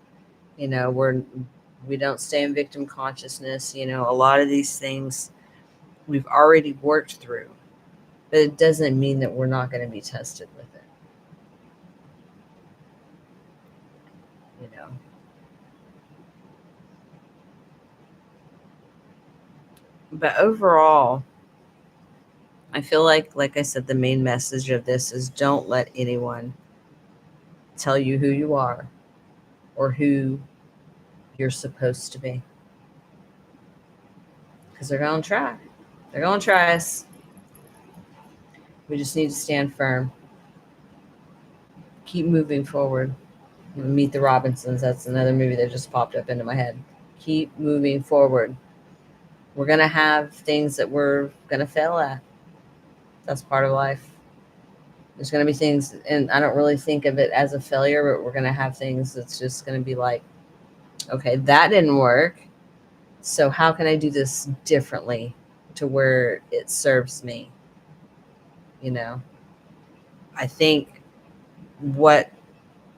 We don't stay in victim consciousness. A lot of these things we've already worked through, but it doesn't mean that we're not going to be tested with it. But overall, I feel like I said, the main message of this is don't let anyone tell you who you are or who you're supposed to be. Because they're going to try. They're going to try us. We just need to stand firm. Keep moving forward. Meet the Robinsons. That's another movie that just popped up into my head. Keep moving forward. We're going to have things that we're going to fail at. That's part of life. There's going to be things, and I don't really think of it as a failure, but we're going to have things that's just going to be like, okay, that didn't work. So how can I do this differently to where it serves me? I think what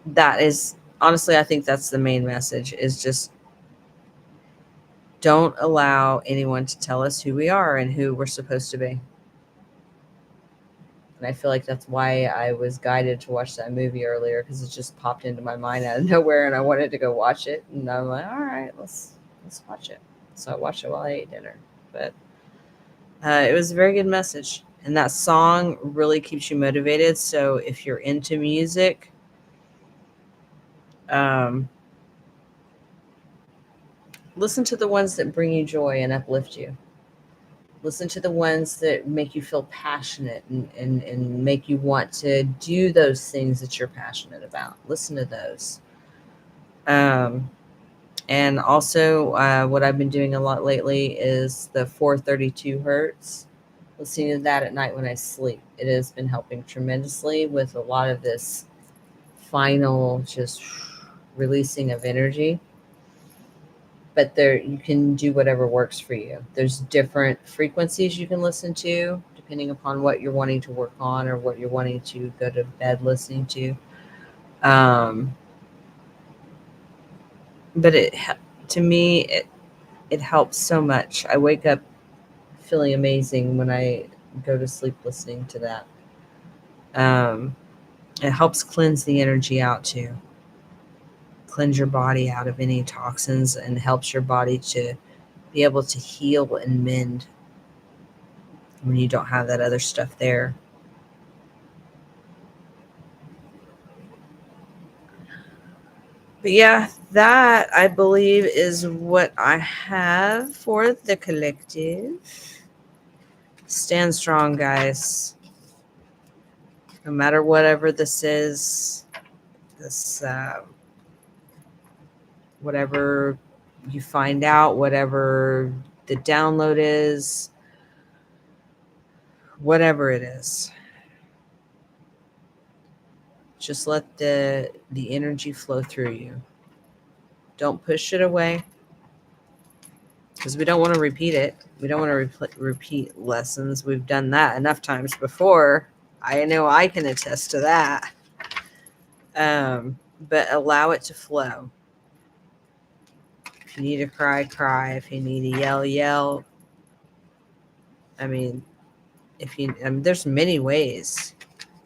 that is, honestly, I think that's the main message, is just don't allow anyone to tell us who we are and who we're supposed to be. And I feel like that's why I was guided to watch that movie earlier, because it just popped into my mind out of nowhere and I wanted to go watch it. And I'm like, all right, let's watch it. So I watched it while I ate dinner. But it was a very good message. And that song really keeps you motivated. So if you're into music, listen to the ones that bring you joy and uplift you. Listen to the ones that make you feel passionate and make you want to do those things that you're passionate about. Listen to those. And also, what I've been doing a lot lately is the 432 hertz. Listening to that at night when I sleep. It has been helping tremendously with a lot of this final just releasing of energy. But there, you can do whatever works for you. There's different frequencies you can listen to depending upon what you're wanting to work on or what you're wanting to go to bed listening to. But to me, it helps so much. I wake up feeling amazing when I go to sleep listening to that. It helps cleanse the energy out too. Cleanse your body out of any toxins and helps your body to be able to heal and mend when you don't have that other stuff there. But yeah, that I believe is what I have for the collective. Stand strong, guys. No matter whatever this is, this whatever you find out, whatever the download is, whatever it is, just let the energy flow through you. Don't push it away, because we don't want to repeat it. We don't want to repeat lessons. We've done that enough times before. I know I can attest to that. But allow it to flow. If you need to cry, cry. If you need to yell, yell. I mean, there's many ways.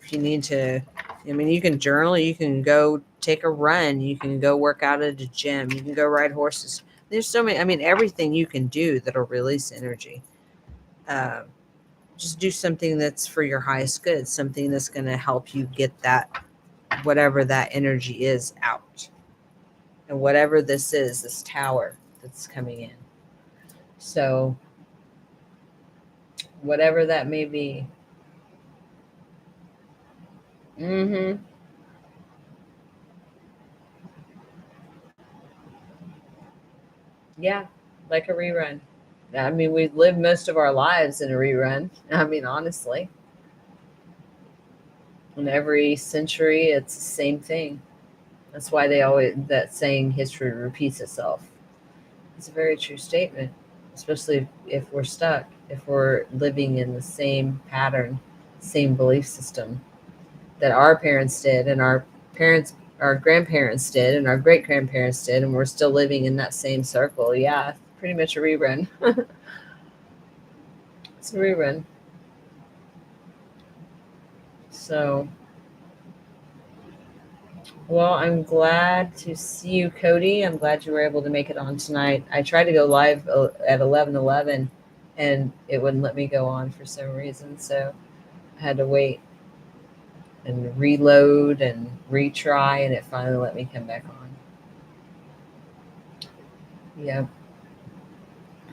If you need to, you can journal, you can go take a run, you can go work out at a gym, you can go ride horses. There's so many, everything you can do that'll release energy. Just do something that's for your highest good, something that's going to help you get that, whatever that energy is, out. And whatever this is, this tower that's coming in. So, whatever that may be. Yeah, like a rerun. We've lived most of our lives in a rerun. Honestly. In every century, it's the same thing. That's why that saying, history repeats itself. It's a very true statement, especially if we're stuck. if we're living in the same pattern, same belief system that our parents did and our grandparents did and our great grandparents did, and we're still living in that same circle. Yeah, pretty much a rerun. It's a rerun. So, well, I'm glad to see you, Cody. I'm glad you were able to make it on tonight. I tried to go live at 11:11, and it wouldn't let me go on for some reason. So I had to wait and reload and retry, and it finally let me come back on. Yeah,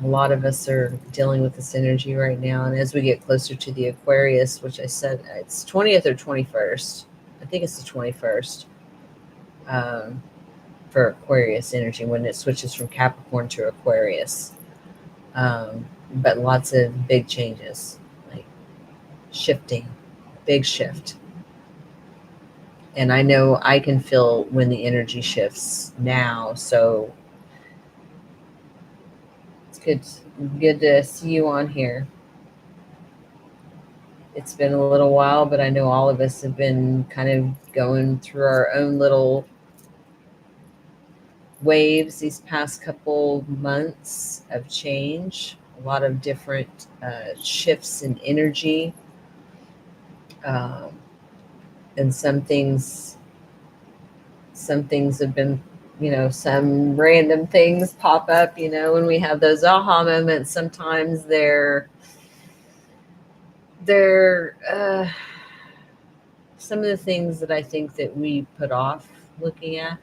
a lot of us are dealing with this energy right now, and as we get closer to the Aquarius, which I said it's 20th or 21st, I think it's the 21st, um, for Aquarius energy when it switches from Capricorn to Aquarius. But lots of big changes, like shifting, big shift. And I know I can feel when the energy shifts now. So it's good to see you on here. It's been a little while, but I know all of us have been kind of going through our own little waves these past couple months of change. A lot of different shifts in energy. Um, and some things have been, some random things pop up, when we have those aha moments. Sometimes they're some of the things that I think that we put off looking at,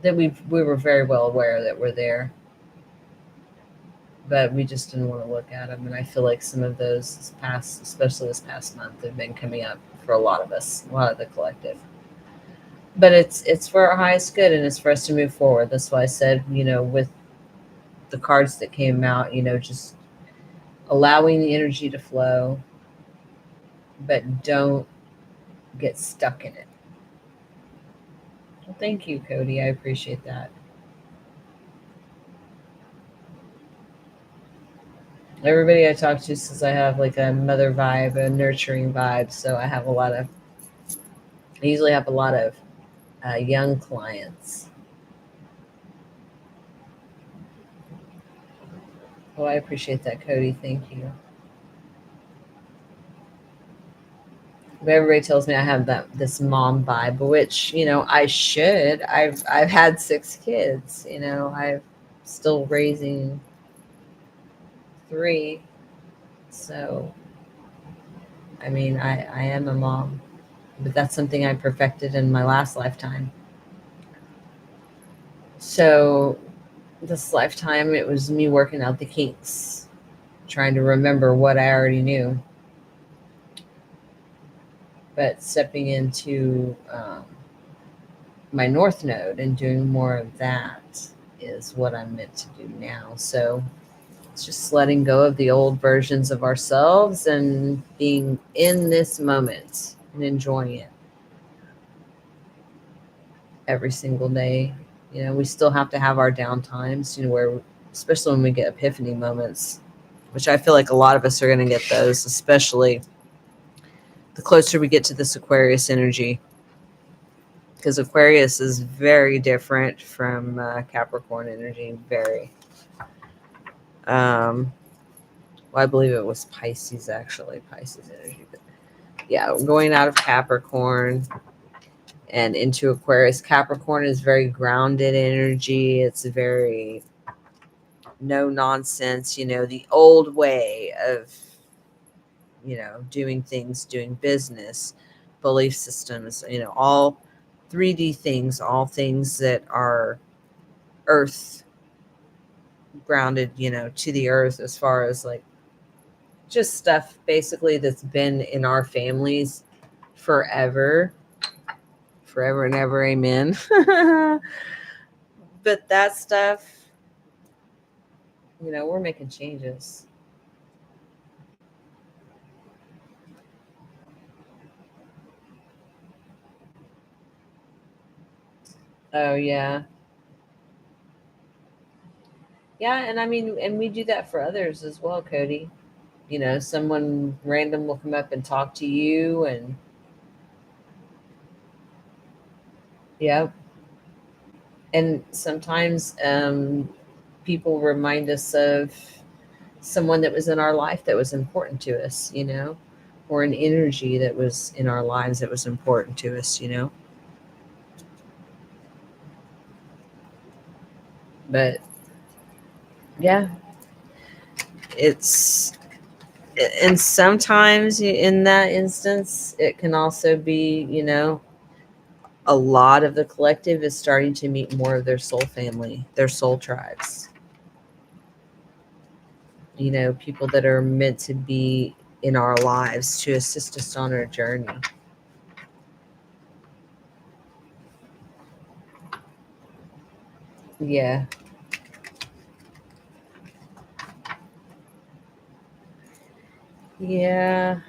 that we were very well aware that were there, but we just didn't want to look at them. And I feel like some of those especially this past month, have been coming up for a lot of us, a lot of the collective. But it's for our highest good, and it's for us to move forward. That's why I said, with the cards that came out, just allowing the energy to flow, but don't get stuck in it. Well, thank you, Cody. I appreciate that. Everybody I talk to says I have like a mother vibe, a nurturing vibe. So I usually have a lot of young clients. Oh, I appreciate that, Cody. Thank you. But everybody tells me I have this mom vibe, which I should. I've had 6 kids. I'm still raising 3. So I mean, I am a mom, but that's something I perfected in my last lifetime. So this lifetime, it was me working out the kinks, trying to remember what I already knew, but stepping into my North Node and doing more of that is what I'm meant to do now. So it's just letting go of the old versions of ourselves and being in this moment and enjoying it every single day. We still have to have our down times, where, especially when we get epiphany moments, which I feel like a lot of us are going to get those, especially the closer we get to this Aquarius energy, because Aquarius is very different from Capricorn energy. Very. Well, I believe it was Pisces, actually, Pisces energy. But yeah, going out of Capricorn and into Aquarius. Capricorn is very grounded energy. It's very no nonsense, the old way of, doing things, doing business, belief systems, all 3D things, all things that are earth grounded, to the earth, as far as like just stuff basically that's been in our families forever, forever and ever. Amen. But that stuff, we're making changes. Oh, yeah. Yeah. And I mean, and we do that for others as well, Cody. Someone random will come up and talk to you, and yeah. And sometimes people remind us of someone that was in our life that was important to us, or an energy that was in our lives that was important to us. But yeah, it's and sometimes in that instance, it can also be, a lot of the collective is starting to meet more of their soul family, their soul tribes, people that are meant to be in our lives to assist us on our journey. Yeah. Yeah.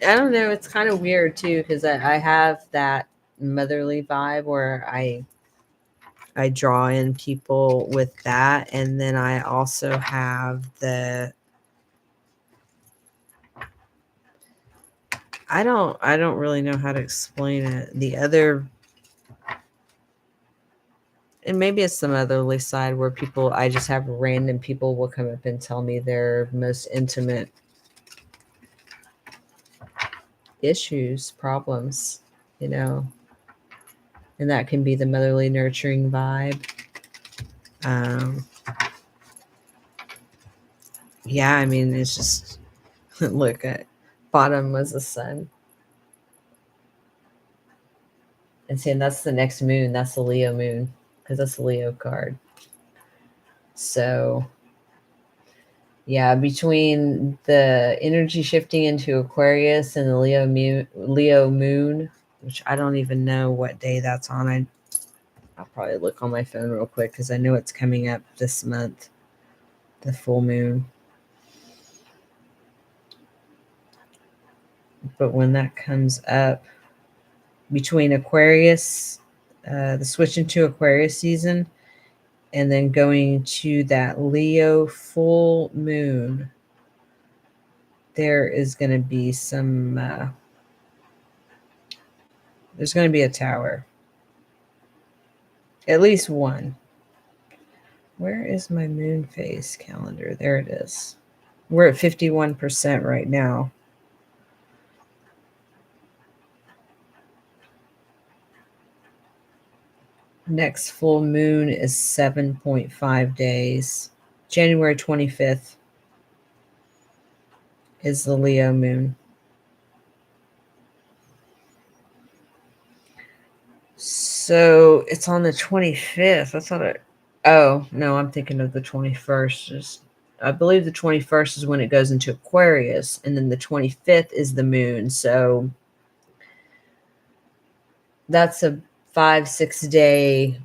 I don't know. It's kind of weird too, because I have that motherly vibe where I draw in people with that, and then I also have I don't really know how to explain it. The other, and maybe it's the motherly side where people, I just have random people will come up and tell me their most intimate issues, problems, you know, and that can be the motherly nurturing vibe. Um, yeah, I mean, it's just look at bottom was the sun, and saying that's the next moon. That's the Leo moon because that's the Leo card. So yeah, between the energy shifting into Aquarius and the Leo moon, which I don't even know what day that's on. I'll probably look on my phone real quick because I know it's coming up this month, the full moon. But when that comes up between Aquarius, the switch into Aquarius season, and then going to that Leo full moon, there is going to be some. There's going to be a tower, at least one. Where is my moon phase calendar? There it is. We're at 51% right now. Next full moon is 7.5 days. January 25th is the Leo moon. So it's on the 25th. That's not it. Oh, no, I'm thinking of the 21st. I believe the 21st is when it goes into Aquarius, and then the 25th is the moon. So that's a 5-6 day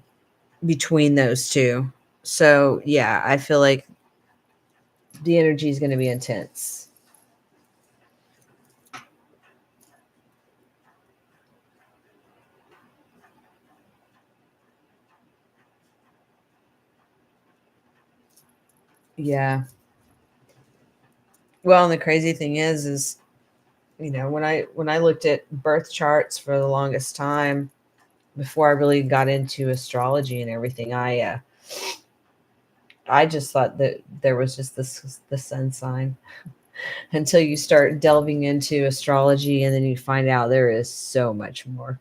between those two. So yeah, I feel like the energy is going to be intense. Yeah. Well, and the crazy thing is when I looked at birth charts for the longest time before I really got into astrology and everything, I just thought that there was just the sun sign until you start delving into astrology, and then you find out there is so much more.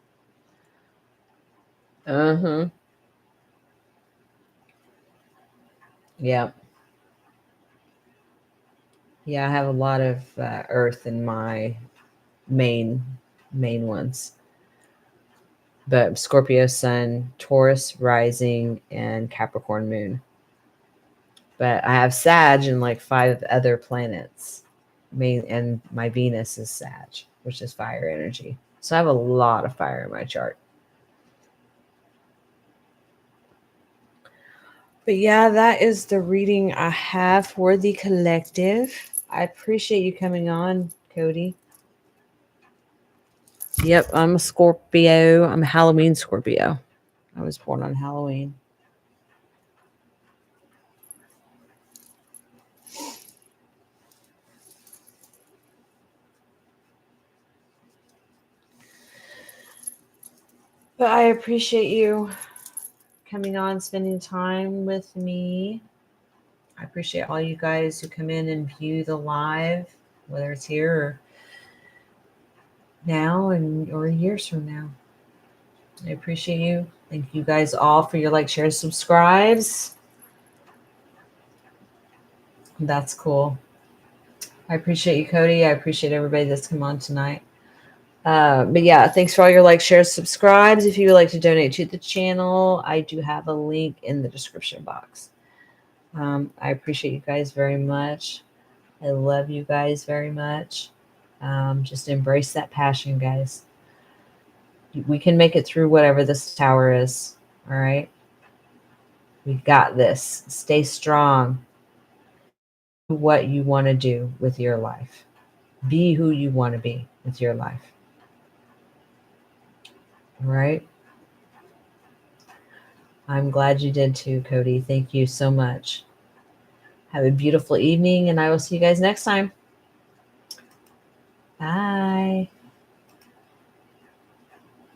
Uh-huh. Yeah. Yeah, I have a lot of earth in my main ones. But Scorpio sun, Taurus rising, and Capricorn moon. But I have Sag and like 5 other planets. And my Venus is Sag, which is fire energy. So I have a lot of fire in my chart. But yeah, that is the reading I have for the collective. I appreciate you coming on, Cody. Yep, I'm a Scorpio. I'm a Halloween Scorpio. I was born on Halloween. But I appreciate you coming on, spending time with me. I appreciate all you guys who come in and view the live, whether it's here or now or years from now. I appreciate you. Thank you guys all for your like, shares, subscribes. That's cool. I appreciate you, Cody. I appreciate everybody that's come on tonight. But yeah, thanks for all your like, shares, subscribes. If you would like to donate to the channel, I do have a link in the description box. I appreciate you guys very much. I love you guys very much. Just embrace that passion, guys. We can make it through whatever this tower is. All right. We got this. Stay strong. Do what you want to do with your life. Be who you want to be with your life. All right. I'm glad you did too, Cody. Thank you so much. Have a beautiful evening, and I will see you guys next time. Bye.